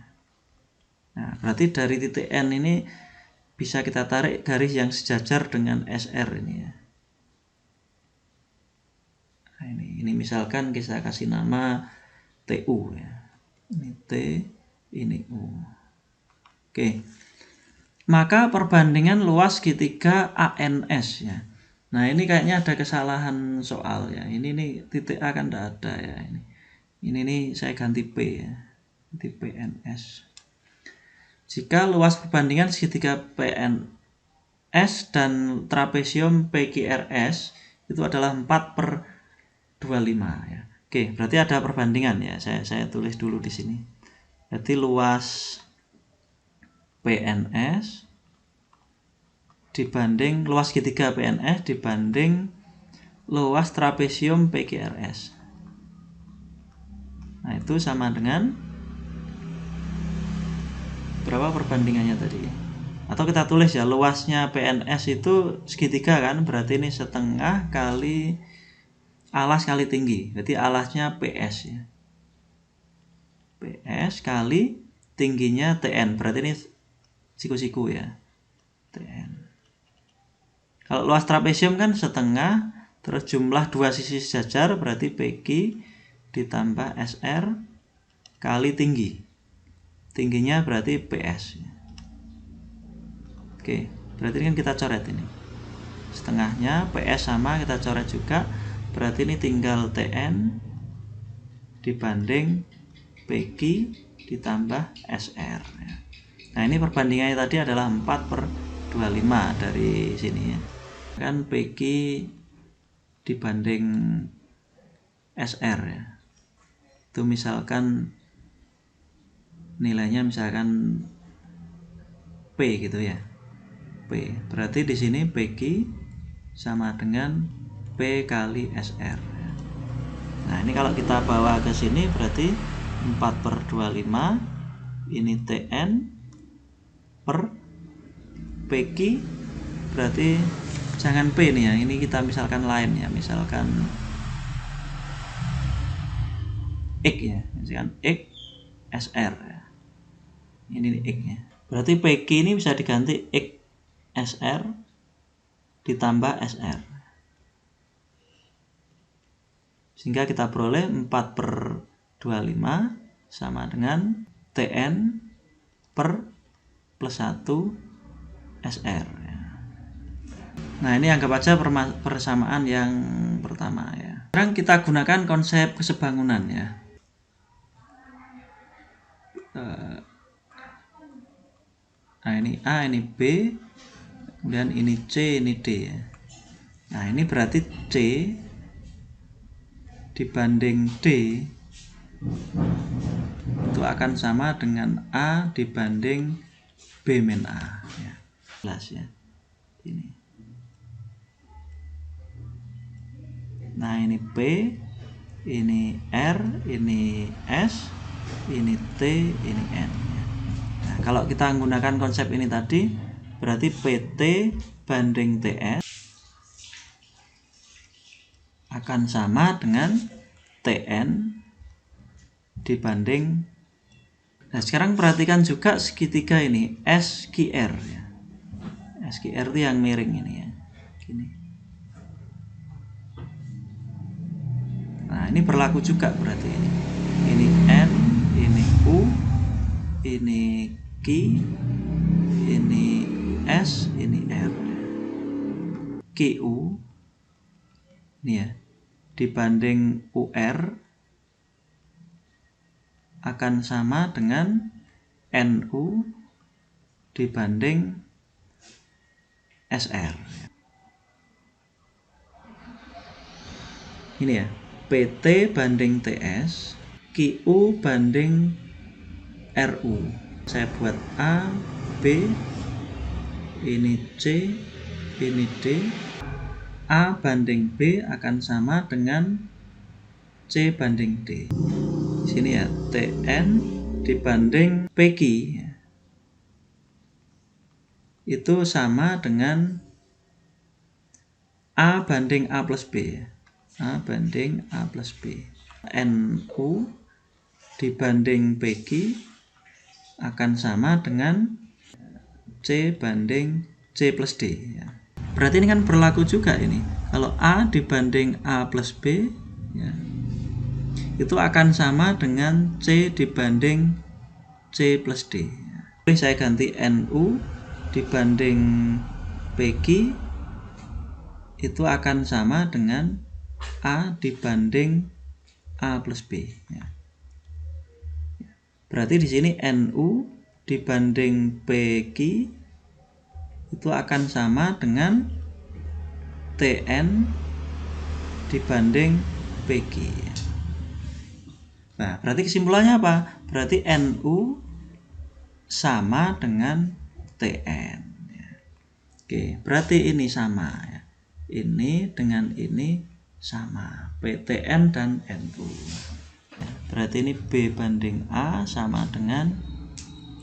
Nah, berarti dari titik N ini bisa kita tarik garis yang sejajar dengan SR ini ya. Nah, ini misalkan kita kasih nama TU ya. Ini T, ini U. Oke. Maka perbandingan luas segitiga ANS ya. Nah, ini kayaknya ada kesalahan soal ya. Ini nih titik A kan tidak ada ya ini. Ini nih saya ganti P ya. Ganti PNS. Jika luas perbandingan segitiga PNS dan trapesium PQRS itu adalah 4/25 ya. Oke, berarti ada perbandingan ya. Saya tulis dulu di sini. Berarti luas PNS dibanding luas segitiga PNS dibanding luas trapesium PQRS. Nah, itu sama dengan berapa perbandingannya tadi? Atau kita tulis ya, luasnya PNS itu segitiga kan, berarti ini setengah kali alas kali tinggi. Berarti alasnya PS ya. PS kali tingginya TN, berarti ini siku-siku ya. TN. Kalau luas trapesium kan setengah, terus jumlah dua sisi sejajar berarti PQ ditambah SR kali tinggi. Tingginya berarti PS. Oke, berarti kan kita coret ini. Setengahnya PS sama kita coret juga. Berarti ini tinggal TN dibanding PQ ditambah SR. Nah, ini perbandingannya tadi adalah 4/25 dari sini ya. Kan PQ dibanding SR ya. Itu misalkan nilainya misalkan P gitu ya. P. Berarti di sini PQ sama dengan P kali SR. Nah, ini kalau kita bawa ke sini berarti 4/25 ini TN per PQ berarti jangan P nih ya. Ini kita misalkan lain ya, misalkan X ya. Misalkan X SR ya. Ini X nya. Berarti PQ ini bisa diganti X SR ditambah SR. Sehingga kita peroleh 4/25 sama dengan TN per plus 1 SR. Nah, ini anggap aja persamaan yang pertama ya. Sekarang kita gunakan konsep kesebangunan ya. Nah, ini A, ini B, kemudian ini C, ini D ya. Nah, ini berarti C dibanding D itu akan sama dengan A dibanding B min A ya. Jelas ya. Ini. Nah, ini P, ini R, ini S, ini T, ini N. Nah, kalau kita menggunakan konsep ini tadi, berarti PT banding TS akan sama dengan TN dibanding. Nah, sekarang perhatikan juga segitiga ini SQR ya. SQR itu yang miring ini ya. Gini. Nah, ini berlaku juga berarti ini. Ini N, ini U, ini Q, ini S, ini R. QU Ini ya, dibanding UR akan sama dengan NU dibanding SR. Ini ya, PT banding TS, QU banding RU. Saya buat A, B, ini C, ini D. A banding B akan sama dengan C banding D. Di sini ya, TN dibanding PQ itu sama dengan A banding A plus B. A banding A plus B. NU dibanding PQ akan sama dengan C banding C plus D. Berarti ini kan berlaku juga ini. Kalau A dibanding A plus B, ya, itu akan sama dengan C dibanding C plus D. Jadi saya ganti NU dibanding PQ itu akan sama dengan A dibanding A plus B. Berarti di sini NU dibanding PQ itu akan sama dengan TN dibanding PQ. Nah, berarti kesimpulannya apa? Berarti NU sama dengan TN. Oke, berarti ini sama ya. Ini dengan ini sama, PTN dan NU. Berarti ini B banding A sama dengan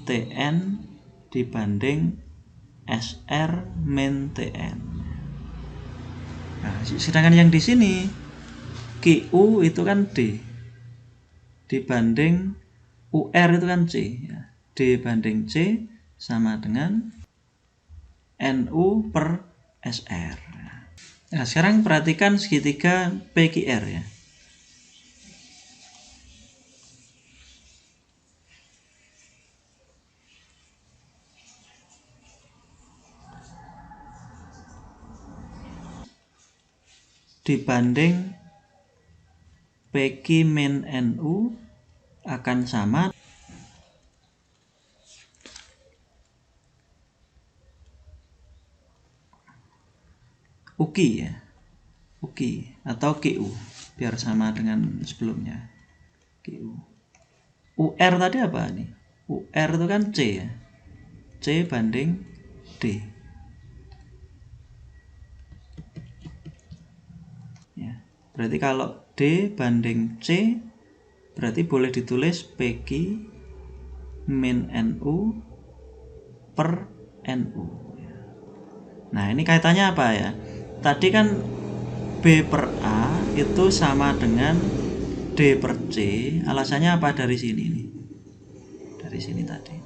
TN dibanding SR min TN. Nah, sedangkan yang di sini QU itu kan D dibanding UR itu kan C ya. D banding C sama dengan NU per SR. Nah, sekarang perhatikan segitiga PQR ya. Dibanding PQ min NU akan sama UQ ya, UQ atau QU biar sama dengan sebelumnya. QU. UR tadi apa nih? UR itu kan C ya, C banding D. Ya, berarti kalau D banding C berarti boleh ditulis PQ min NU per NU. Nah, ini kaitannya apa ya? Tadi kan B per A itu sama dengan D per C. Alasannya apa dari sini nih? Dari sini tadi.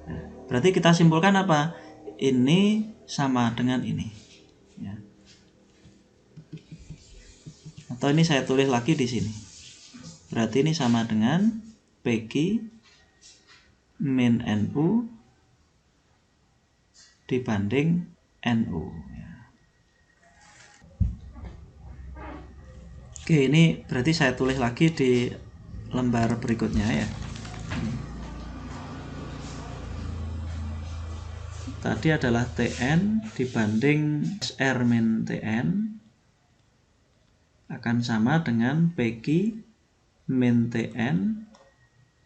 Nah, berarti kita simpulkan apa? Ini sama dengan ini. Ya. Atau ini saya tulis lagi di sini. Berarti ini sama dengan PQ min NU dibanding NU. Oke, ini berarti saya tulis lagi di lembar berikutnya ya. Tadi adalah TN dibanding SR min TN akan sama dengan PQ min TN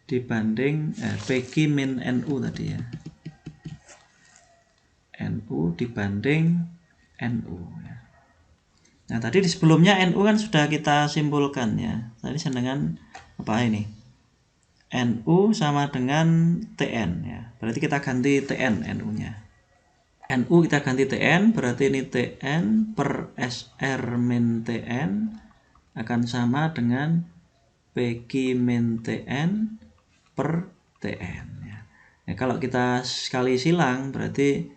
dibanding PQ min NU tadi ya. NU dibanding NU ya. Nah, tadi di sebelumnya NU kan sudah kita simpulkan ya. Tadi dengan apa ini? NU sama dengan TN ya. Berarti kita ganti TN NU-nya. NU kita ganti TN, berarti ini TN per SR min TN akan sama dengan PQ min TN per TN ya. Nah, kalau kita sekali silang berarti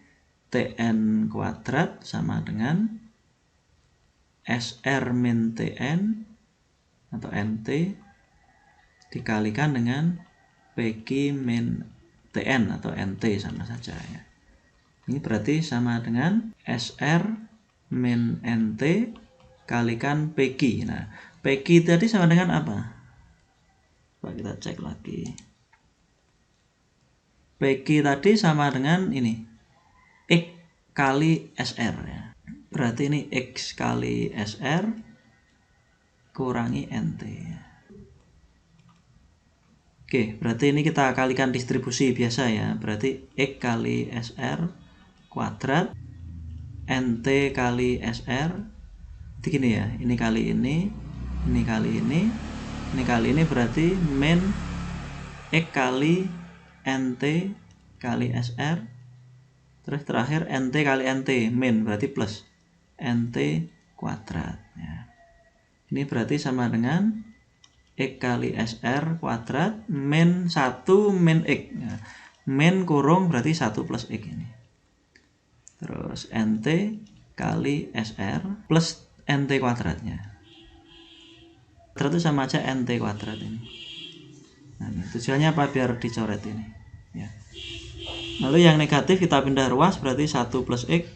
TN kuadrat sama dengan SR min TN atau NT dikalikan dengan PQ min TN atau NT sama saja ya. Ini berarti sama dengan SR min NT kalikan PQ. Nah, PQ tadi sama dengan apa? Coba kita cek lagi. PQ tadi sama dengan ini, X kali SR ya. Berarti ini X kali SR kurangi NT. Oke, berarti ini kita kalikan distribusi biasa ya. Berarti X kali SR kuadrat NT kali SR. Begini ya, ini kali ini kali ini kali ini, berarti min X kali NT kali SR, terus terakhir NT kali NT, min berarti plus NT kuadrat ya. Ini berarti sama dengan X kali SR kuadrat min 1 min X ya. Min kurung berarti 1 plus X ini. Terus NT kali SR plus NT kuadratnya. Kuadrat itu sama aja NT kuadrat ini. Nah, tujuannya apa? Biar dicoret ini ya. Lalu yang negatif kita pindah ruas, berarti 1 plus X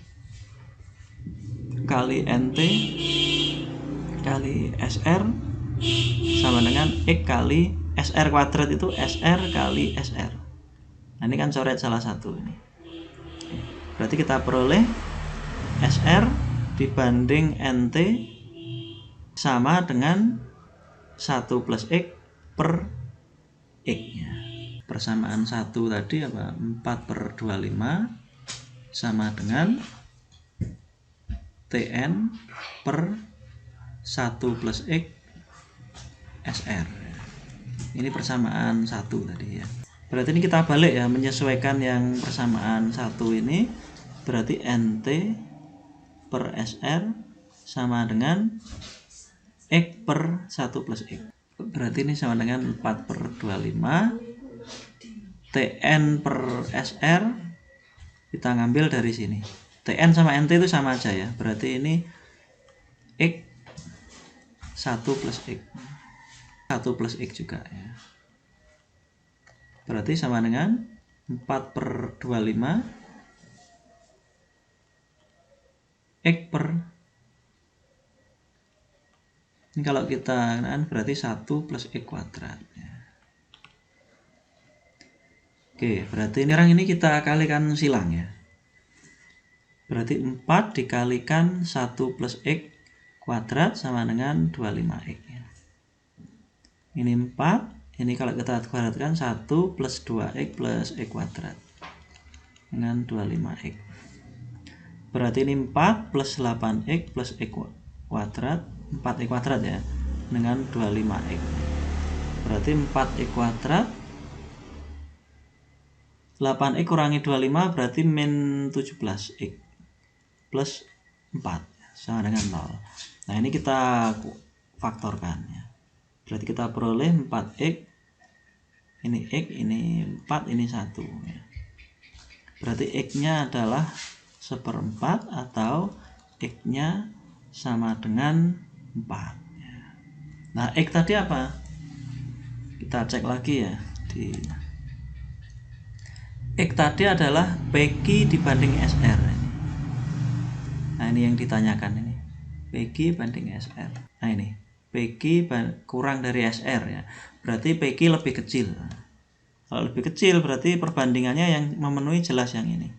kali NT kali SR sama dengan X kali SR kuadrat, itu SR kali SR. Nah, ini kan coret salah satu ini. Berarti kita peroleh SR dibanding NT sama dengan 1 plus X per X ya. Persamaan 1 tadi apa? 4/25 sama dengan TN per 1 plus X SR. Ini persamaan 1 tadi ya. Berarti ini kita balik ya, menyesuaikan yang persamaan 1 ini. Berarti NT per SR sama dengan X per 1 plus X. Berarti ini sama dengan 4/25. TN per SR kita ngambil dari sini. TN sama NT itu sama aja ya. Berarti ini X 1 plus X. 1 plus X juga ya. Berarti sama dengan 4/25 X per, ini kalau kita kan berarti 1 plus X kuadrat ya. Oke, berarti ini kita kalikan silang ya. Berarti 4 dikalikan 1 plus X kuadrat sama dengan 25X ya. Ini 4. Ini kalau kita kuadratkan 1 plus 2X plus X kuadrat dengan 25X. Berarti ini 4 plus 8X plus X kuadrat, 4X kuadrat ya, dengan 25X. Berarti 4X kuadrat 8X kurangi 25 berarti min 17X plus 4 sama dengan 0. Nah, ini kita faktorkan ya. Berarti kita peroleh 4X, ini X, ini 4, ini 1 ya. Berarti X-nya adalah 1/4 atau X-nya sama dengan 4 ya. Nah, X tadi apa? Kita cek lagi ya. X tadi adalah PQ dibanding SR ini. Nah, ini yang ditanyakan ini. PQ banding SR. Nah, ini PQ kurang dari SR ya. Berarti PQ lebih kecil. Kalau lebih kecil berarti perbandingannya yang memenuhi jelas yang ini.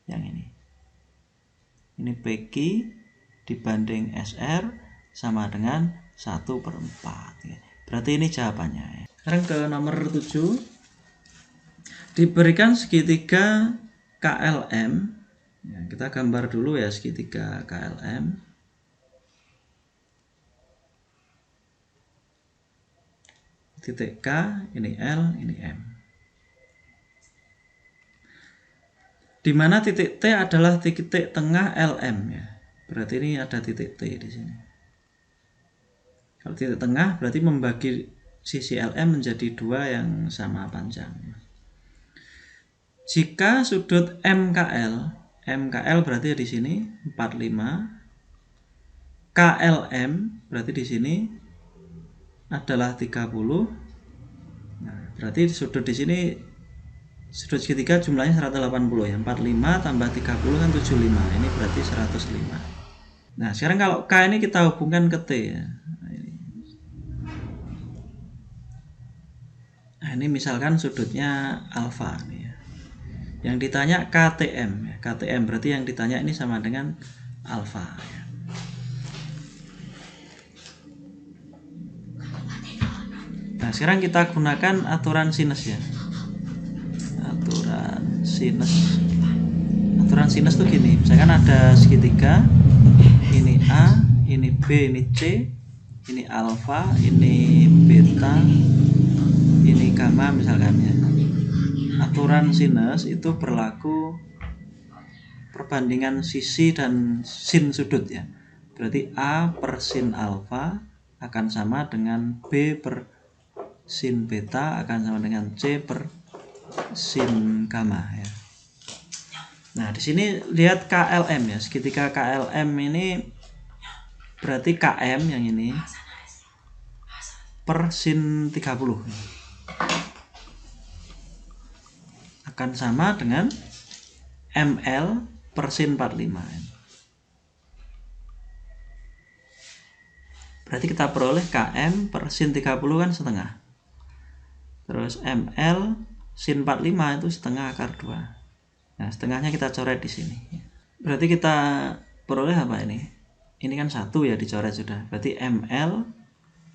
Yang ini. Ini PQ dibanding SR sama dengan 1/4 ya. Berarti ini jawabannya ya. Sekarang ke nomor 7. Diberikan segitiga KLM. Ya, kita gambar dulu ya segitiga KLM. Titik K, ini L, ini M. Di mana titik T adalah titik tengah LM ya. Berarti ini ada titik T di sini. Kalau titik tengah berarti membagi sisi LM menjadi 2 yang sama panjang. Jika sudut MKL berarti di sini 45. KLM berarti di sini adalah 30. Nah, berarti sudut di sini, sudut segitiga jumlahnya 180 ya. 45 tambah 30 kan 75. Ini berarti 105. Nah, sekarang kalau K ini kita hubungkan ke T ya. Nah, ini misalkan sudutnya alfa nih ya. Yang ditanya KTM ya. KTM berarti yang ditanya ini sama dengan alfa ya. Nah, sekarang kita gunakan aturan sinus ya. Aturan sinus tuh gini, misalkan ada segitiga, ini A, ini B, ini C, ini alfa, ini beta, ini gamma misalkan ya. Aturan sinus itu berlaku perbandingan sisi dan sin sudut ya. Berarti A per sin alfa akan sama dengan B per sin beta akan sama dengan C per sin gamma ya. Nah, di sini lihat KLM ya. Segitiga KLM ini berarti KM yang ini per sin 30 akan sama dengan ML per sin 45. Berarti kita peroleh KM per sin 30 kan setengah. Terus ML sin 45 itu setengah akar 2. Nah, setengahnya kita coret di sini. Berarti kita peroleh apa ini? Ini kan 1 ya, dicoret sudah. Berarti ML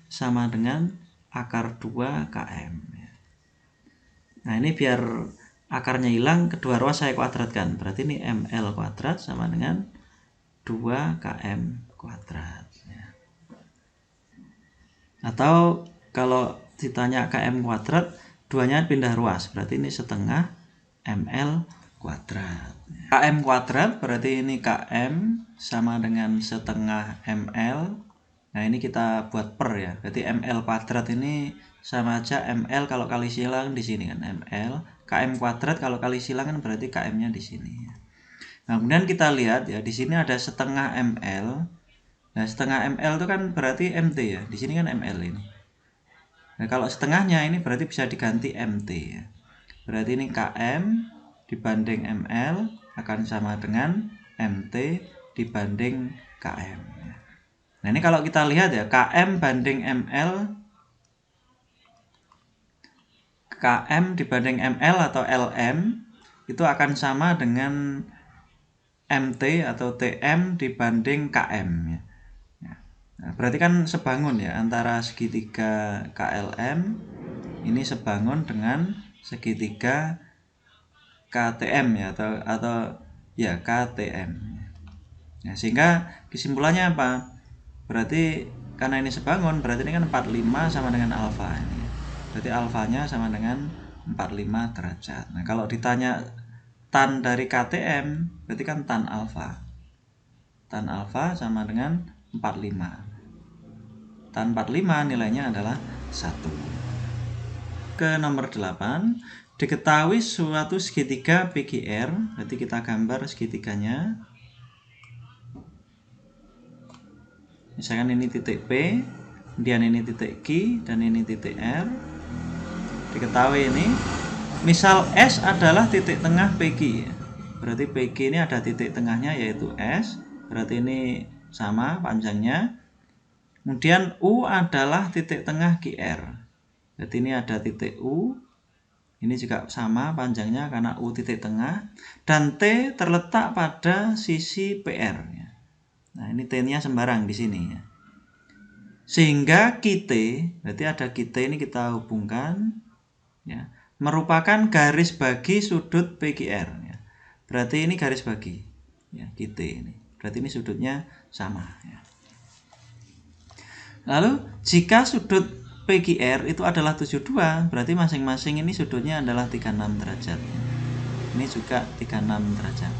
sama dengan akar 2 KM. Nah, ini biar akarnya hilang, kedua ruas saya kuadratkan. Berarti ini ML kuadrat sama dengan 2 KM kuadrat. Atau kalau ditanya KM kuadrat, duanya pindah ruas. Berarti ini setengah ML kuadrat. KM kuadrat berarti ini KM sama dengan setengah ML. Nah, ini kita buat per ya. Berarti ML kuadrat ini sama aja ML kalau kali silang di sini kan ML. KM kuadrat kalau kali silang kan berarti KM-nya di sini. Nah, kemudian kita lihat ya, di sini ada setengah ML. Nah, setengah ML itu kan berarti MT ya. Di sini kan ML ini. Nah, kalau setengahnya ini berarti bisa diganti MT ya. Berarti ini KM dibanding ML akan sama dengan MT dibanding KM. Nah, ini kalau kita lihat ya, KM banding ML, KM dibanding ML atau LM itu akan sama dengan MT atau TM dibanding KM ya. Nah, berarti kan sebangun ya antara segitiga KLM ini sebangun dengan segitiga KTM ya atau ya KTM. Nah, sehingga kesimpulannya apa? Berarti karena ini sebangun, berarti ini kan 45 sama dengan alfa ini. Berarti alfanya sama dengan 45 derajat. Nah, kalau ditanya tan dari KTM, berarti kan tan alfa. Tan alfa sama dengan 45. Tan 45 nilainya adalah 1. Ke nomor 8, diketahui suatu segitiga PQR, berarti kita gambar segitiganya. Misalkan ini titik P, kemudian ini titik Q, dan ini titik R. Diketahui ini, misal S adalah titik tengah PQ. Berarti PQ ini ada titik tengahnya yaitu S, berarti ini sama panjangnya. Kemudian U adalah titik tengah QR. Berarti ini ada titik U. Ini juga sama panjangnya karena U titik tengah. Dan T terletak pada sisi PR. Nah, ini T-nya sembarang di sini ya. Sehingga QT, berarti ada QT ini kita hubungkan ya, merupakan garis bagi sudut PQR ya. Berarti ini garis bagi ya, QT ini. Berarti ini sudutnya sama ya. Lalu jika sudut PQR itu adalah 72, berarti masing-masing ini sudutnya adalah 36 derajat. Ini juga 36 derajat.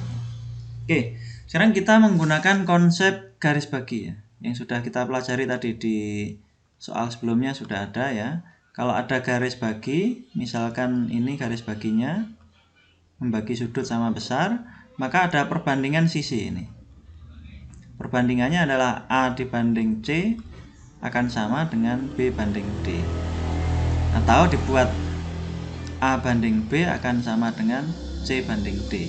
Oke, sekarang kita menggunakan konsep garis bagi ya, yang sudah kita pelajari tadi di soal sebelumnya sudah ada ya. Kalau ada garis bagi, misalkan ini garis baginya membagi sudut sama besar, maka ada perbandingan sisi ini. Perbandingannya adalah A dibanding C akan sama dengan B banding D. Atau dibuat A banding B akan sama dengan C banding D.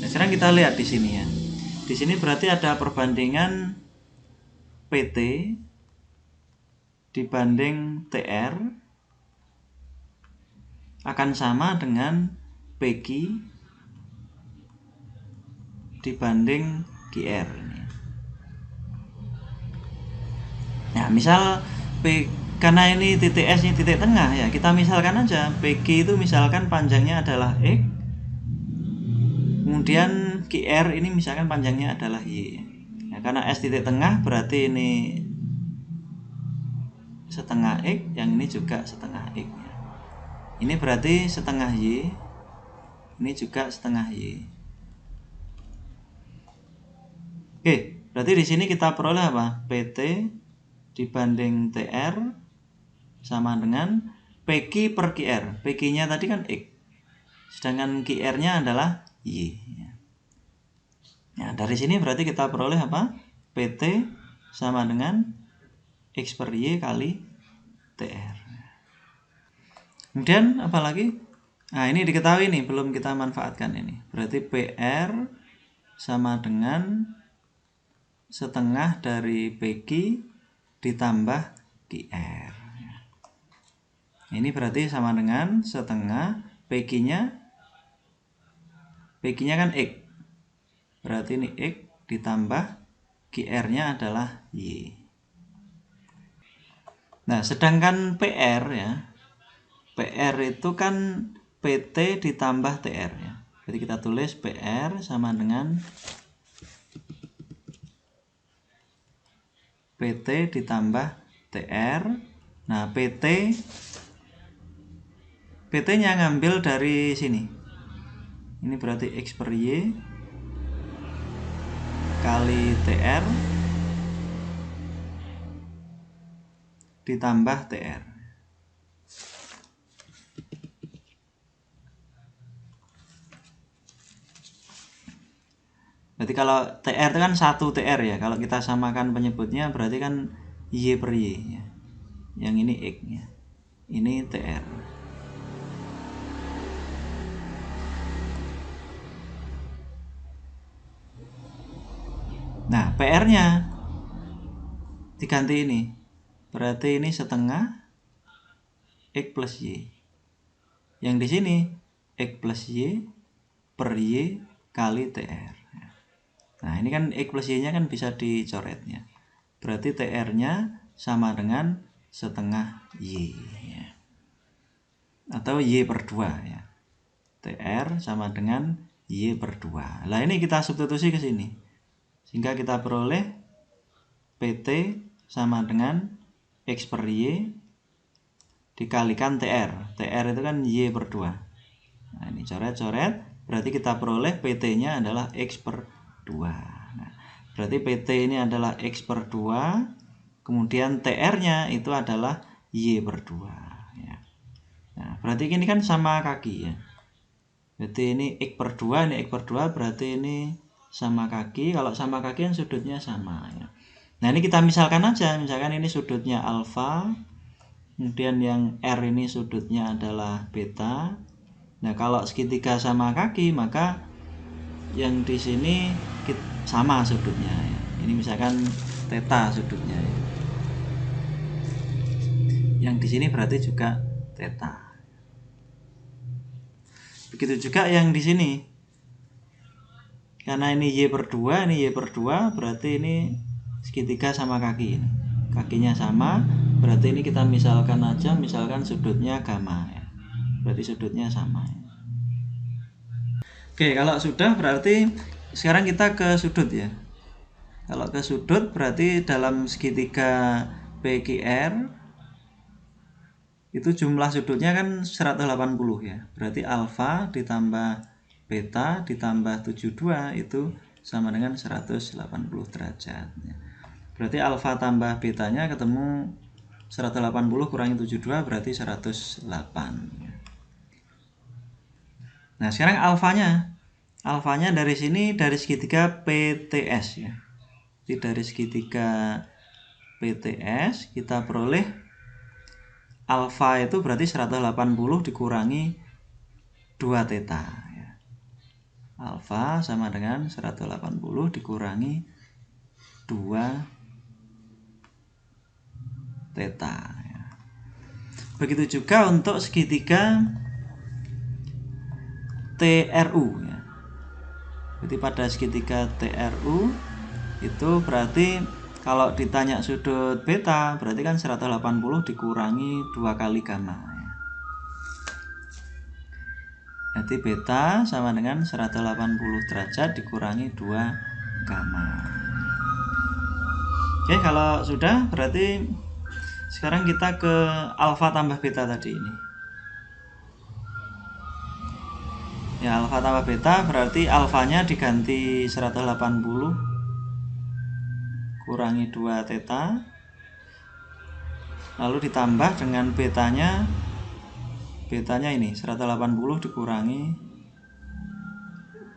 Nah, sekarang kita lihat di sini ya. Di sini berarti ada perbandingan PT dibanding TR akan sama dengan PQ dibanding QR. Nah, misal karena ini titik S ini titik tengah ya, kita misalkan aja PQ itu misalkan panjangnya adalah X, kemudian QR ini misalkan panjangnya adalah Y. Nah, karena S titik tengah berarti ini setengah X, yang ini juga setengah X. Ini berarti setengah Y, ini juga setengah Y. Oke, berarti di sini kita peroleh apa? PT dibanding TR sama dengan PQ per QR. PQ-nya tadi kan X, sedangkan QR-nya adalah Y. Nah, dari sini berarti kita peroleh apa? PT sama dengan X per Y kali TR. Kemudian apa lagi? Nah, ini diketahui nih, belum kita manfaatkan ini. Berarti PR sama dengan setengah dari PQ ditambah QR. Ini berarti sama dengan setengah PQ-nya kan X. Berarti ini X ditambah QR-nya adalah Y. Nah, sedangkan PR ya. PR itu kan PT ditambah TR ya. Jadi kita tulis PR sama dengan PT ditambah TR. Nah, PT-nya ngambil dari sini. Ini berarti X per Y kali TR ditambah TR. Berarti kalau TR itu kan 1 TR ya. Kalau kita samakan penyebutnya berarti kan Y per Y ya. Yang ini X ya. Ini TR. Nah, PR-nya diganti ini. Berarti ini setengah X plus Y. Yang di sini X plus Y per Y kali TR. Nah, ini kan X plus Y-nya kan bisa dicoretnya. Berarti TR-nya sama dengan setengah Y ya. Atau Y per 2 ya. TR sama dengan Y per 2. Nah, ini kita substitusi ke sini. Sehingga kita peroleh PT sama dengan X per Y dikalikan TR. TR itu kan Y per 2. Nah, ini coret-coret. Berarti kita peroleh PT-nya adalah X per 2. Nah, berarti PT ini adalah X per 2. Kemudian TR-nya itu adalah Y per 2. Ya. Nah, berarti ini kan sama kaki ya. Berarti ini X per 2, ini X per 2. Berarti ini sama kaki. Kalau sama kaki kan sudutnya sama ya. Nah, ini kita misalkan aja. Misalkan ini sudutnya alfa. Kemudian yang R ini sudutnya adalah beta. Nah, kalau segitiga sama kaki, maka yang di sini sama sudutnya ya. Ini misalkan theta sudutnya ya. Yang di sini berarti juga theta. Begitu juga yang di sini. Karena ini Y per 2, ini Y per 2, berarti ini segitiga sama kaki. Kakinya sama, berarti ini kita misalkan aja, misalkan sudutnya gamma ya. Berarti sudutnya sama ya. Oke, kalau sudah berarti sekarang kita ke sudut ya. Kalau ke sudut berarti dalam segitiga PQR itu jumlah sudutnya kan 180 ya. Berarti alfa ditambah beta ditambah 72 itu sama dengan 180 derajat. Berarti alfa tambah betanya ketemu 180 kurangi 72 berarti 108. Nah, sekarang alfanya dari sini dari segitiga PTS ya. Jadi dari segitiga PTS kita peroleh alfa itu berarti 180 dikurangi 2 theta ya. alfa sama dengan 180 dikurangi 2 theta. Begitu juga untuk segitiga TRU ya. Jadi pada segitiga TRU itu berarti kalau ditanya sudut beta berarti kan 180 dikurangi 2 kali gamma ya. Jadi beta sama dengan 180 derajat dikurangi 2 gamma. Oke, kalau sudah berarti sekarang kita ke alfa tambah beta tadi ini. Ya, alfa tambah beta berarti alfanya diganti 180 kurangi 2 theta, lalu ditambah dengan betanya ini 180 dikurangi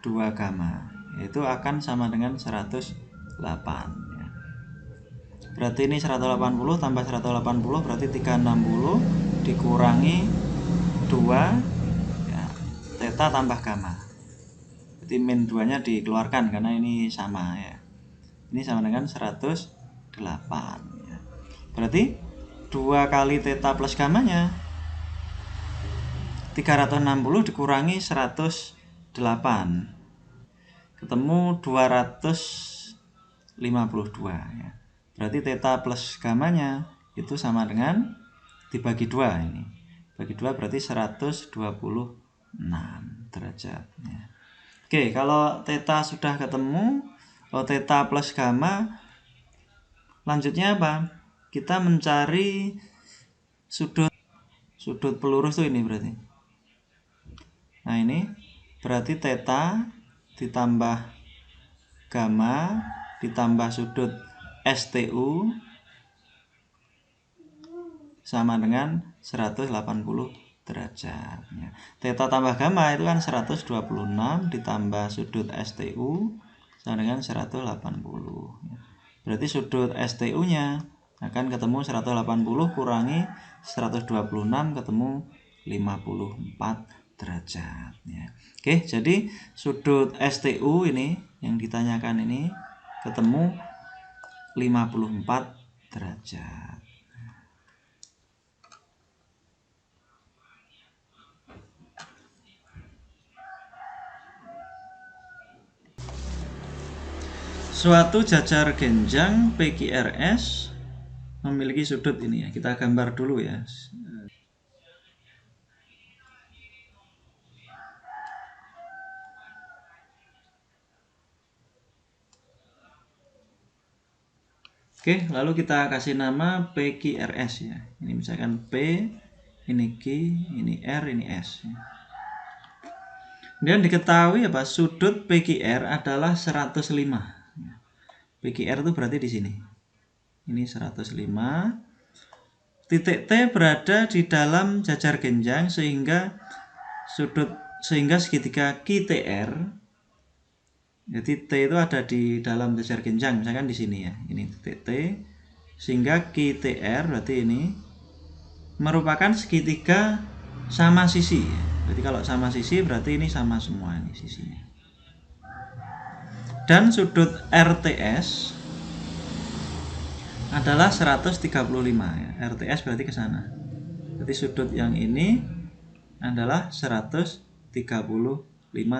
2 gamma, itu akan sama dengan 108 ya. Berarti ini 180 tambah 180 berarti 360 dikurangi 2 theta tambah gamma. Jadi min 2 nya dikeluarkan karena ini sama ya. Ini sama dengan 108 ya. Berarti 2 kali theta plus gammanya 360 dikurangi 108 ketemu 252 ya. Berarti theta plus gammanya itu sama dengan dibagi 2 ini. Bagi 2 berarti 126 derajat ya. Oke, kalau theta sudah ketemu, theta plus gamma, lanjutnya apa? Kita mencari sudut pelurus tuh ini berarti. Nah, ini berarti theta ditambah gamma ditambah sudut STU sama dengan 180 derajat ya. Theta tambah gamma itu kan 126 ditambah sudut STU sama dengan 180 ya. Berarti sudut STU nya akan ketemu 180 kurangi 126 ketemu 54 derajat ya. Oke, jadi sudut STU ini yang ditanyakan ini ketemu 54 derajat. Suatu jajar genjang PQRS memiliki sudut ini ya. Kita gambar dulu ya. Oke, lalu kita kasih nama PQRS ya. Ini misalkan P, ini Q, ini R, ini S. Kemudian diketahui apa? Sudut PQR adalah 105. PQR itu berarti di sini. Ini 105. Titik T berada di dalam jajar genjang sehingga segitiga QTR. Jadi T itu ada di dalam jajar genjang, misalkan di sini ya. Ini titik T. Sehingga QTR berarti ini merupakan segitiga sama sisi. Jadi kalau sama sisi berarti ini sama semua ini sisinya. Dan sudut RTS adalah 135 ya. RTS berarti ke sana. Jadi sudut yang ini adalah 135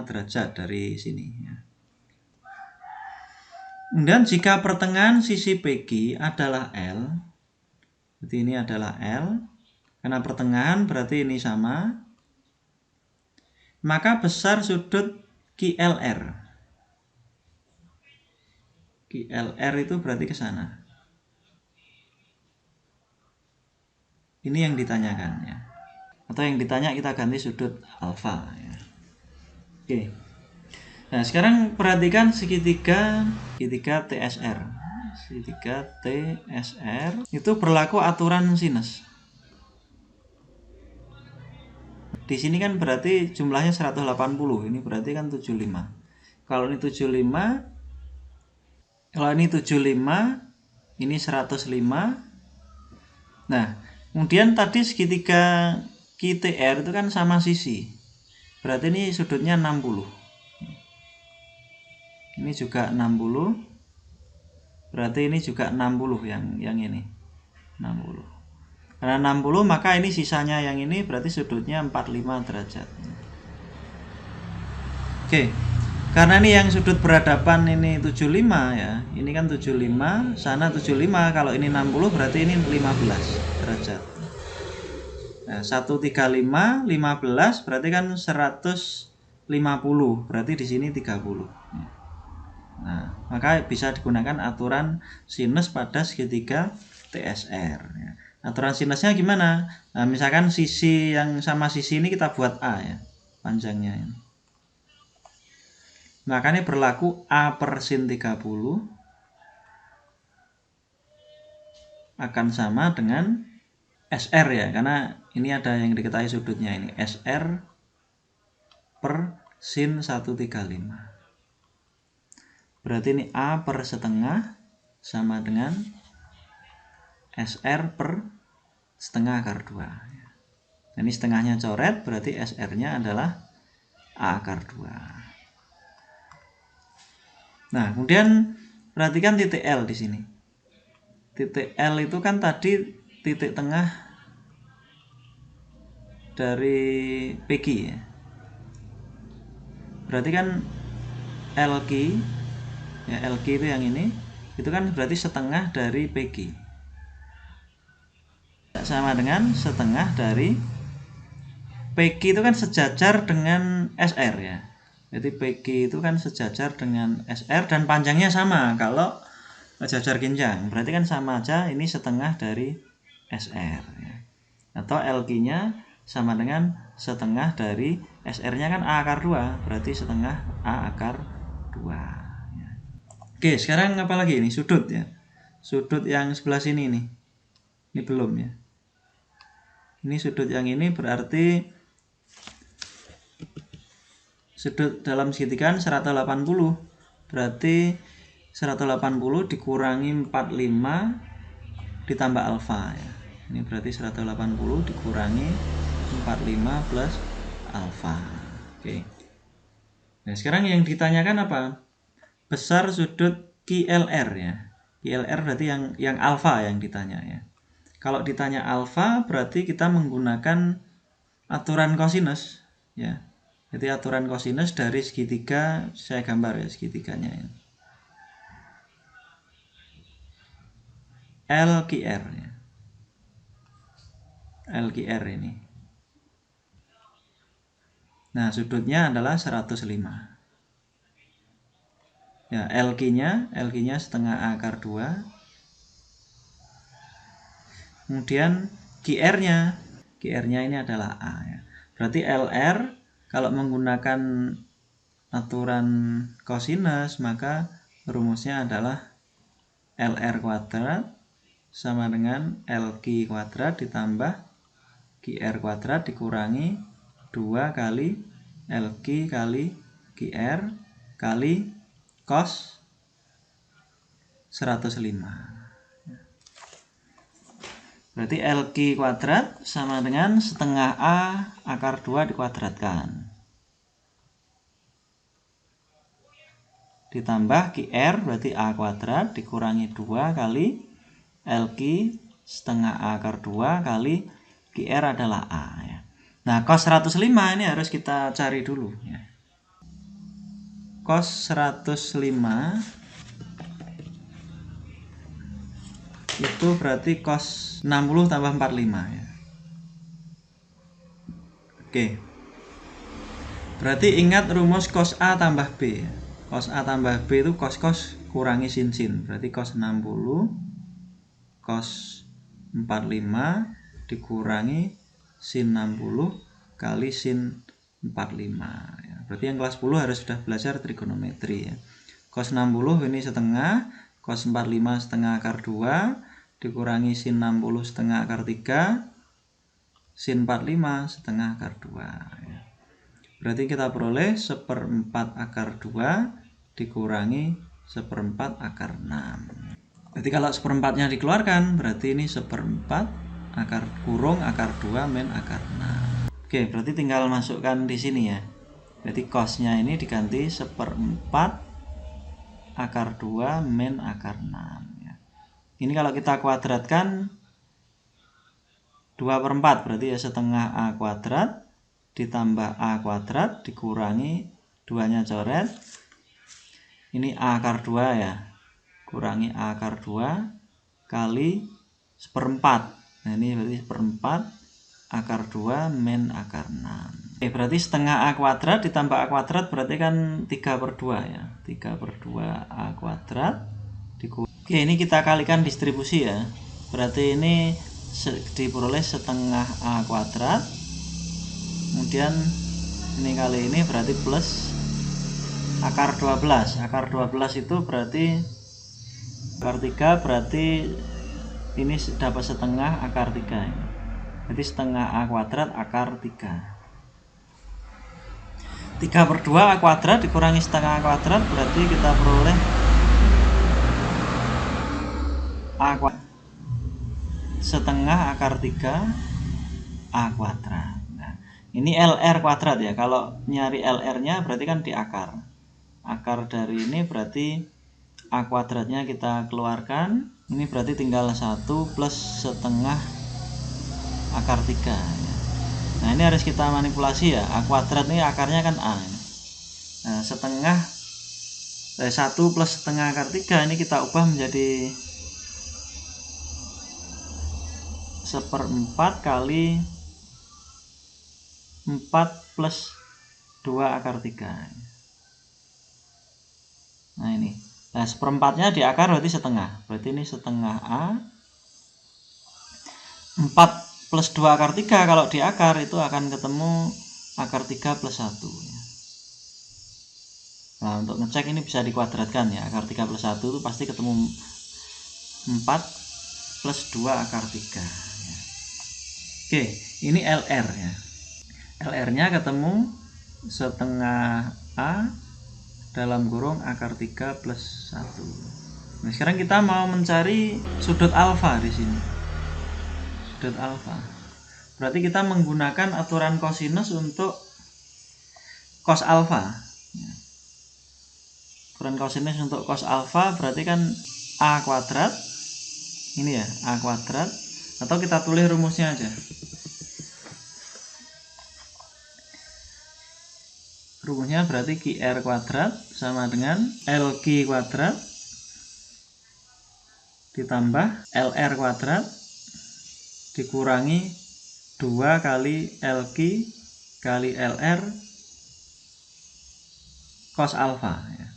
derajat dari sini ya. Kemudian jika pertengahan sisi PQ adalah L, berarti ini adalah L, karena pertengahan berarti ini sama, maka besar sudut QLR. QLR itu berarti ke sana. Ini yang ditanyakan ya. Atau yang ditanya kita ganti sudut alfa ya. Oke. Nah, sekarang perhatikan segitiga TSR. Segitiga TSR itu berlaku aturan sinus. Di sini kan berarti jumlahnya 180. Ini berarti kan 75. Kalau ini 75, kalau ini 75, ini 105. Nah, kemudian tadi segitiga QTR itu kan sama sisi. Berarti ini sudutnya 60. Ini juga 60. Berarti ini juga 60 yang ini. 60. Karena 60 maka ini sisanya yang ini berarti sudutnya 45 derajat. Oke. Karena ini yang sudut berhadapan ini 75 ya. Ini kan 75, sana 75. Kalau ini 60 berarti ini 15 derajat. Nah, 135 15 berarti kan 150. Berarti di sini 30. Nah, maka bisa digunakan aturan sinus pada segitiga TSR. Aturan sinusnya gimana? Nah, misalkan sisi yang sama sisi ini kita buat A ya, panjangnya ini. Makanya berlaku A per sin 30 akan sama dengan SR ya, karena ini ada yang diketahui sudutnya ini, SR per sin 135. Berarti ini A per setengah sama dengan SR per setengah akar 2. Ini setengahnya coret, berarti SR-nya adalah A akar 2. Nah, kemudian perhatikan titik L di sini. Titik L itu kan tadi titik tengah dari PQ ya. Berarti kan LQ ya, LQ itu yang ini, itu kan berarti setengah dari PQ. Sama dengan setengah dari PQ itu kan sejajar dengan SR ya. Jadi PQ itu kan sejajar dengan SR dan panjangnya sama. Kalau sejajar genjang berarti kan sama aja, ini setengah dari SR ya. Atau LQ-nya sama dengan setengah dari SR-nya kan A akar 2, berarti setengah A akar 2 ya. Oke, sekarang apa lagi ini? Sudut ya. Sudut yang sebelah sini nih. Ini belum ya. Ini sudut yang ini berarti sudut dalam segitiga 180. Berarti 180 dikurangi 45 ditambah alfa ya. Ini berarti 180 dikurangi 45 plus alfa. Oke. Nah, sekarang yang ditanyakan apa? Besar sudut QLR ya. QLR berarti yang alfa yang ditanya ya. Kalau ditanya alfa berarti kita menggunakan aturan kosinus ya. Jadi aturan kosinus dari segitiga, saya gambar ya segitiganya ini. LQR ya. LQR ini. Nah, sudutnya adalah 105. Ya, LQ-nya setengah A akar 2. Kemudian QR-nya ini adalah A ya. Berarti LR kalau menggunakan aturan kosinus maka rumusnya adalah LR kuadrat sama dengan LQ kuadrat ditambah QR kuadrat dikurangi 2 kali LQ kali QR kali cos 105. Berarti LQ kuadrat sama dengan setengah A akar 2 dikuadratkan. Ditambah QR berarti A kuadrat dikurangi 2 kali LQ setengah A akar 2 kali QR adalah A ya. Nah, cos 105 ini harus kita cari dulu ya. Cos 105 itu berarti cos 60 tambah 45 ya. Oke. Berarti ingat rumus cos A tambah B ya. Cos A tambah B itu cos kurangi sin. Berarti cos 60 cos 45 dikurangi sin 60 kali sin 45 ya. Berarti yang kelas 10 harus sudah belajar trigonometri ya. Cos 60 ini setengah, cos 45 setengah akar 2 dikurangi sin 60 setengah akar 3, sin 45 setengah akar 2 ya. Berarti kita peroleh 1/4 akar 2 dikurangi 1/4 akar 6. Berarti kalau 1/4-nya dikeluarkan berarti ini 1/4 akar kurung akar 2 min akar 6. Oke, berarti tinggal masukkan di sini ya. Berarti cosnya ini diganti 1/4 akar 2 min akar 6 ya. Ini kalau kita kuadratkan 2/4 berarti ya setengah A kuadrat ditambah A kuadrat dikurangi 2-nya coret. Ini A akar 2 ya. Kurangi A akar 2 kali 1/4. Nah ini berarti 1/4 akar 2 min akar 6. Oke, berarti setengah A kuadrat ditambah A kuadrat berarti kan 3/2 ya. 3/2 A kuadrat. Oke, ini kita kalikan distribusi ya. Berarti ini diperoleh setengah A kuadrat. Kemudian ini kali ini berarti plus akar 12. Akar 12 itu berarti akar 3 berarti ini dapat setengah akar 3 ya. Jadi setengah A kuadrat akar 3. 3/2 A kuadrat dikurangi setengah A kuadrat berarti kita peroleh A kuadrat setengah akar 3 A kuadrat. Nah, ini LR kuadrat ya. Kalau nyari LR-nya berarti kan di akar. Akar dari ini berarti A kuadratnya kita keluarkan. Ini berarti tinggal 1 plus setengah akar 3 ya. Nah ini harus kita manipulasi ya. A kuadrat ini akarnya kan A. Nah setengah 1 plus setengah akar 3 ini kita ubah menjadi 1/4 kali 4 plus 2 akar 3. Nah ini. Nah 1/4-nya di akar berarti setengah. Berarti ini setengah A. 4 plus 2 akar 3 kalau di akar itu akan ketemu akar 3 plus 1 ya. Nah untuk ngecek ini bisa dikuadratkan ya. Akar 3 plus 1 itu pasti ketemu 4 plus 2 akar 3 ya. Oke, ini LR ya. LR-nya ketemu setengah A dalam kurung akar 3 plus 1. Nah, sekarang kita mau mencari sudut alfa di sini. Sudut alfa. Berarti kita menggunakan aturan kosinus untuk cos alfa. Aturan kosinus untuk cos alfa berarti kan A kuadrat. Ini ya, A kuadrat. Atau kita tulis rumusnya aja. Rumusnya berarti QR kuadrat sama dengan LQ kuadrat ditambah LR kuadrat dikurangi 2 kali LQ kali LR cos alfa ya.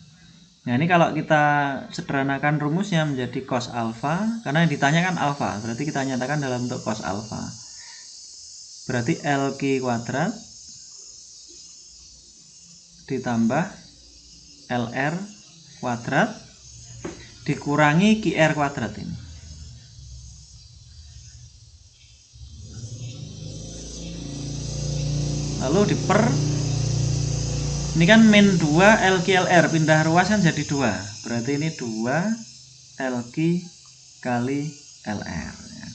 Nah ini kalau kita sederhanakan rumusnya menjadi cos alfa, karena yang ditanyakan alfa, berarti kita nyatakan dalam bentuk cos alfa. Berarti LQ kuadrat ditambah LR kuadrat dikurangi QR kuadrat ini. Lalu diper, ini kan min 2 LQ LR, pindah ruas kan jadi 2. Berarti ini 2 LQ kali LR ya.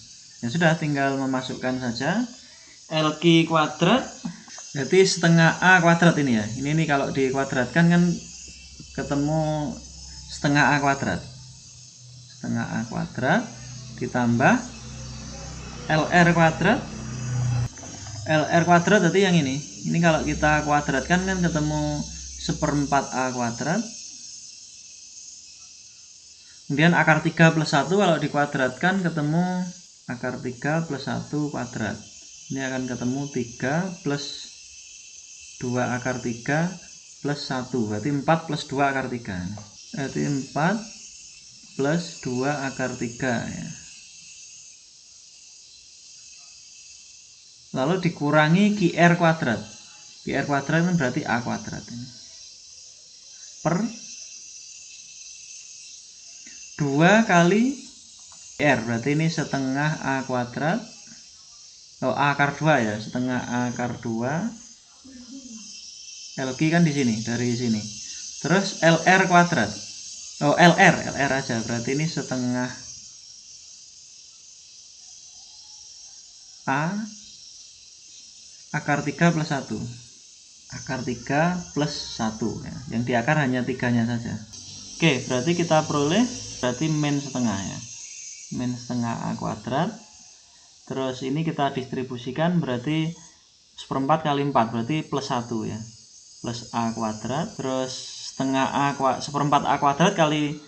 Ya sudah, tinggal memasukkan saja LQ kuadrat. Berarti setengah A kuadrat ini ya. Ini kalau dikuadratkan kan ketemu setengah A kuadrat. Setengah A kuadrat ditambah LR kuadrat. LR kuadrat berarti yang ini. Ini kalau kita kuadratkan kan ketemu 1/4 A kuadrat. Kemudian akar 3 plus 1 kalau dikuadratkan ketemu akar 3 plus 1 kuadrat. Ini akan ketemu 3 plus 2 akar 3 plus 1. Berarti 4 plus 2 akar 3. Berarti 4 plus 2 akar 3 ya. Lalu dikurangi QR kuadrat. QR kuadrat itu berarti A kuadrat ini. Per 2 kali R, berarti ini setengah A kuadrat. Oh, A akar 2 ya, setengah A akar 2. LQ kan di sini, dari sini. Terus LR kuadrat. Oh, LR aja, berarti ini setengah A akar 3 plus 1. Akar 3 plus 1 ya. Yang di akar hanya 3-nya saja. Oke, berarti kita peroleh berarti min setengah ya. Min setengah A kuadrat. Terus ini kita distribusikan berarti 1/4 kali 4 berarti plus 1 ya. Plus A kuadrat. Terus setengah A 1/4 A kuadrat kali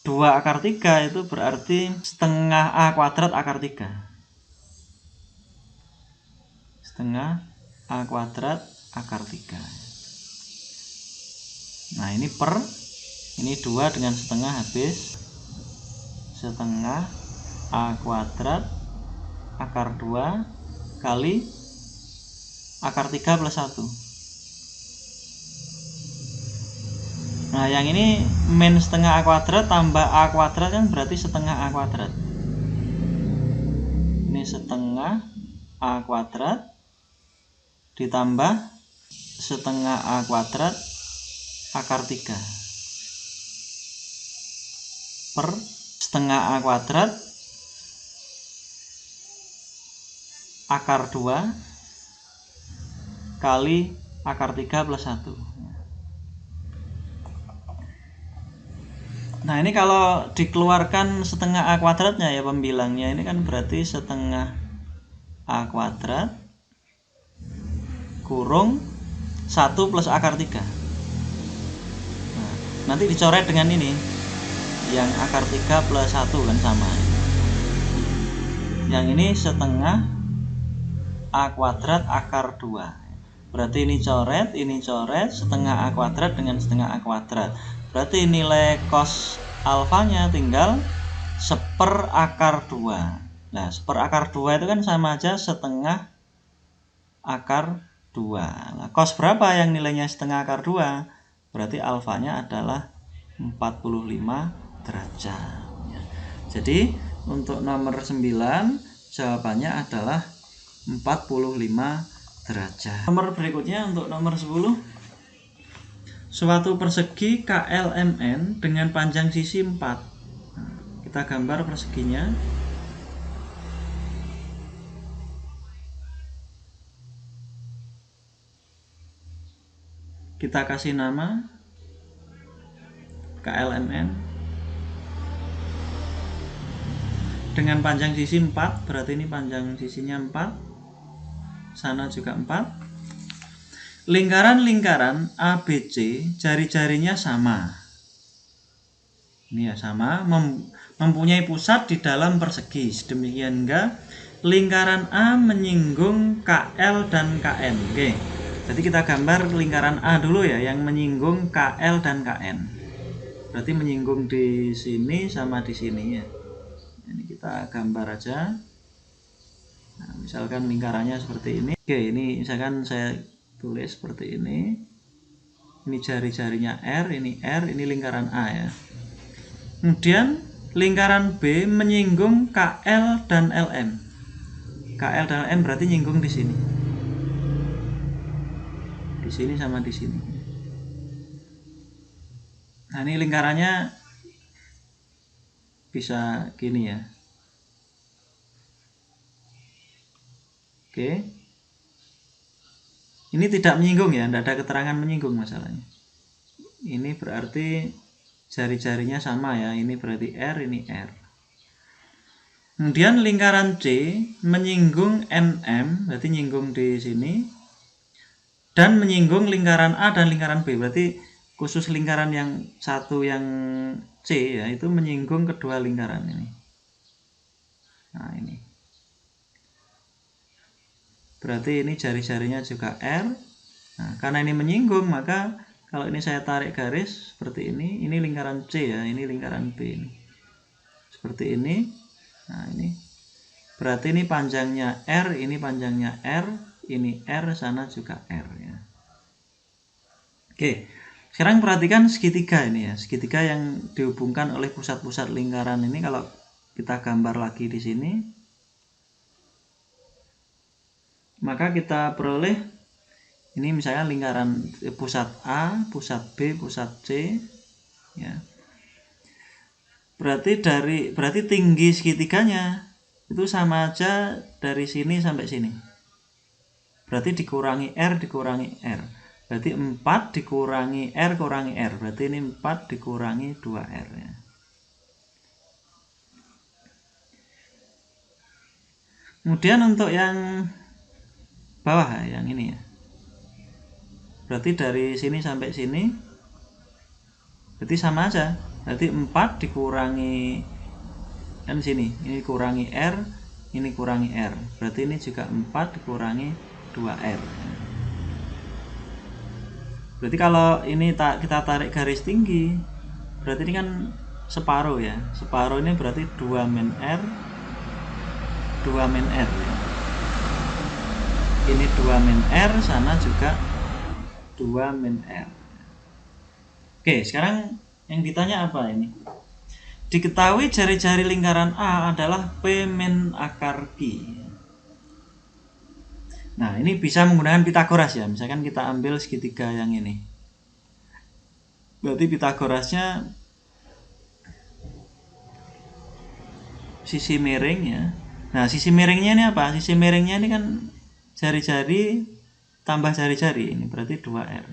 2 akar 3 itu berarti setengah A kuadrat akar 3. Setengah A kuadrat akar 3. Nah ini per, ini 2 dengan setengah habis, setengah A kuadrat akar 2 kali akar 3 plus 1. Nah yang ini min setengah A kuadrat tambah A kuadrat kan berarti setengah A kuadrat. Ini setengah A kuadrat ditambah setengah A kuadrat akar 3 per setengah A kuadrat akar 2 kali akar 3 plus 1. Nah ini kalau dikeluarkan setengah A kuadratnya ya pembilangnya, ini kan berarti setengah A kuadrat kurung 1 plus akar 3. Nanti dicoret dengan ini yang akar 3 plus 1 kan sama. Yang ini setengah A kuadrat akar 2. Berarti ini coret setengah A kuadrat dengan setengah A kuadrat. Berarti nilai cos alfanya tinggal 1/4 akar 2. Nah 1/4 akar 2 itu kan sama aja setengah akar 2. Nah cos berapa yang nilainya setengah akar 2? Berarti alfanya adalah 45 derajat. Jadi untuk nomor 9 jawabannya adalah 45 derajat. Nomor berikutnya untuk nomor 10. Suatu persegi KLMN dengan panjang sisi 4. Kita gambar perseginya. Kita kasih nama KLMN dengan panjang sisi 4, berarti ini panjang sisinya 4, sana juga 4. Lingkaran-lingkaran ABC jari-jarinya sama. Ini ya sama, mempunyai pusat di dalam persegi. Sedemikian hingga lingkaran A menyinggung KL dan KN. Oke. Jadi kita gambar lingkaran A dulu ya, yang menyinggung KL dan KN. Berarti menyinggung di sini sama di sini ya. Ini kita gambar aja. Nah, misalkan lingkarannya seperti ini. Oke, ini misalkan saya tulis seperti ini. Ini jari-jarinya R, ini lingkaran A ya. Kemudian lingkaran B menyinggung KL dan LM. KL dan LM berarti nyinggung di sini. Di sini sama di sini. Nah ini lingkarannya bisa gini ya. Oke. Ini tidak menyinggung ya, tidak ada keterangan menyinggung masalahnya. Ini berarti jari-jarinya sama ya. Ini berarti R, ini R. Kemudian lingkaran C menyinggung NM, berarti nyinggung di sini. Dan menyinggung lingkaran A dan lingkaran B, berarti khusus lingkaran yang satu yang C ya, itu menyinggung kedua lingkaran ini. Nah ini berarti ini jari-jarinya juga R. Nah karena ini menyinggung, maka kalau ini saya tarik garis seperti ini lingkaran C ya, ini lingkaran B ini. Seperti ini. Nah ini berarti ini panjangnya R, ini panjangnya R, ini R, sana juga R ya. Oke, sekarang perhatikan segitiga ini ya, segitiga yang dihubungkan oleh pusat-pusat lingkaran ini. Kalau kita gambar lagi di sini, maka kita peroleh ini misalnya lingkaran pusat A, pusat B, pusat C ya. Berarti tinggi segitiganya itu sama aja dari sini sampai sini. Berarti dikurangi R, dikurangi R. Berarti 4 dikurangi R kurangi R. Berarti ini 4 dikurangi 2R ya. Kemudian untuk yang bawah yang ini ya. Berarti dari sini sampai sini berarti sama aja. Berarti 4 dikurangi kan sini, ini kurangi R, ini kurangi R. Berarti ini juga 4 dikurangi 2R. Berarti kalau ini kita tarik garis tinggi, berarti ini kan separuh ya. Separuh ini berarti 2 min R, 2 min R ya. Ini 2 min R, sana juga 2 min R. Oke, sekarang yang ditanya apa ini? Diketahui jari-jari lingkaran A adalah P min akar Q. Nah, ini bisa menggunakan Pitagoras ya. Misalkan kita ambil segitiga yang ini. Berarti Pitagorasnya sisi miring ya. Nah, sisi miringnya ini apa? Sisi miringnya ini kan jari-jari tambah jari-jari. Ini berarti 2R.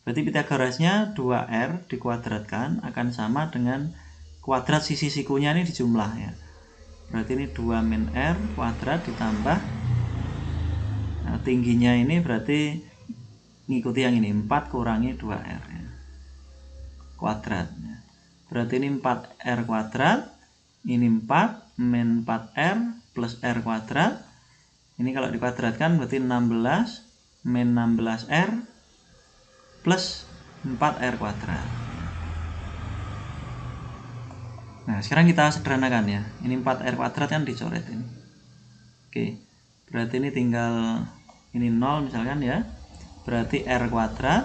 Berarti Pitagorasnya 2R dikuadratkan akan sama dengan kuadrat sisi sikunya ini dijumlah ya. Berarti ini 2 min R kuadrat ditambah, nah, tingginya ini berarti ngikuti yang ini, 4 kurangi 2R ya. Kuadrat ya. Berarti ini 4R kuadrat, ini 4 min 4R plus R kuadrat. Ini kalau dikuadratkan berarti 16 min 16R plus 4R kuadrat. Nah, sekarang kita sederhanakan ya. Ini 4R kuadrat kan dicoret ini. Oke. Berarti ini tinggal ini 0 misalkan ya. Berarti R kuadrat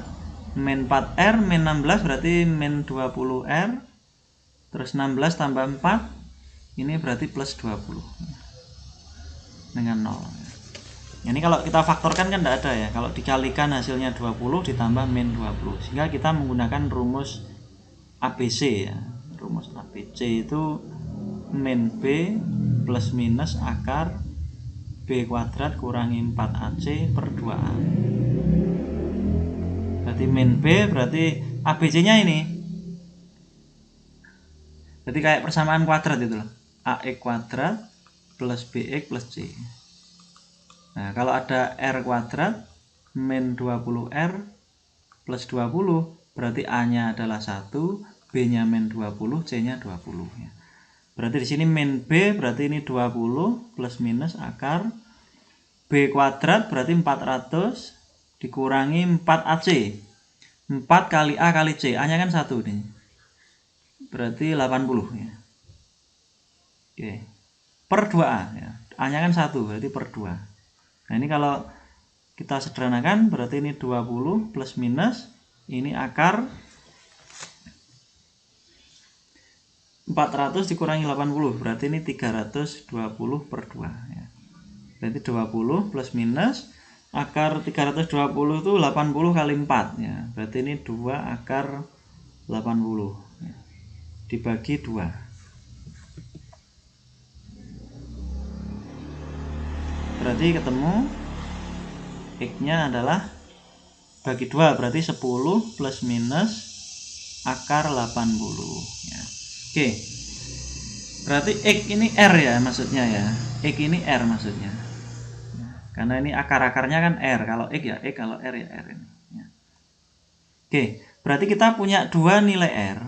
min 4R min 16 berarti min 20R. Terus 16 tambah 4 ini berarti plus 20 dengan 0. Ini kalau kita faktorkan kan tidak ada ya. Kalau dikalikan hasilnya 20 ditambah min 20. Sehingga kita menggunakan rumus ABC ya. Rumus ABC itu min B plus minus akar B kuadrat kurangi 4AC per 2A. Berarti min B berarti ABC nya ini. Berarti kayak persamaan kuadrat itu loh. AX kuadrat plus BX plus C. Nah, kalau ada R kuadrat min 20R plus 20 berarti A-nya adalah 1, B-nya min 20, C-nya 20 ya. Berarti di sini min B berarti ini 20 plus minus akar B kuadrat berarti 400 dikurangi 4AC. 4 kali A kali C, A-nya kan 1 nih. Berarti 80 ya. Oke. Per 2A ya. A-nya kan 1 berarti per 2. Nah, ini kalau kita sederhanakan berarti ini 20 plus minus ini akar 400 dikurangi 80 berarti ini 320 per 2 ya. Berarti 20 plus minus akar 320 itu 80 kali 4 ya. Berarti ini 2 akar 80 ya. Dibagi 2. Berarti ketemu X-nya adalah bagi 2 berarti 10 plus minus akar 80 ya. Oke. Berarti X ini R ya maksudnya ya. X ini R maksudnya. Ya, karena ini akar-akarnya kan R. Kalau X ya X, kalau R ya R ini. Ya. Oke, berarti kita punya dua nilai R.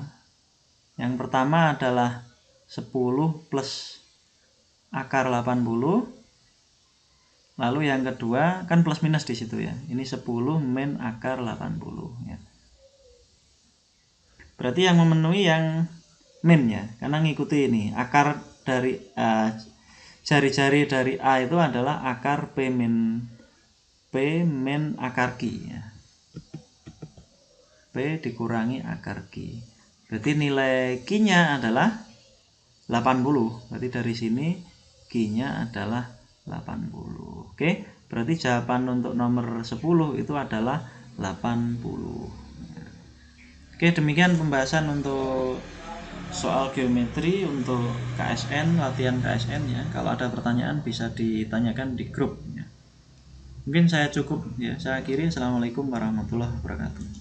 Yang pertama adalah 10 plus akar 80. Lalu yang kedua kan plus minus di situ ya. Ini 10 min akar 80 ya. Berarti yang memenuhi yang min ya, karena ngikuti ini. Akar dari jari-jari dari A itu adalah akar P min akar Q ya. P dikurangi akar Q. Berarti nilai Q-nya adalah 80. Berarti dari sini Q-nya adalah 80. Oke, berarti jawaban untuk nomor 10 itu adalah 80. Oke, demikian pembahasan untuk soal geometri untuk KSN, latihan KSN ya. Kalau ada pertanyaan bisa ditanyakan di grup ya. Mungkin saya cukup ya, saya akhiri. Assalamualaikum warahmatullahi wabarakatuh.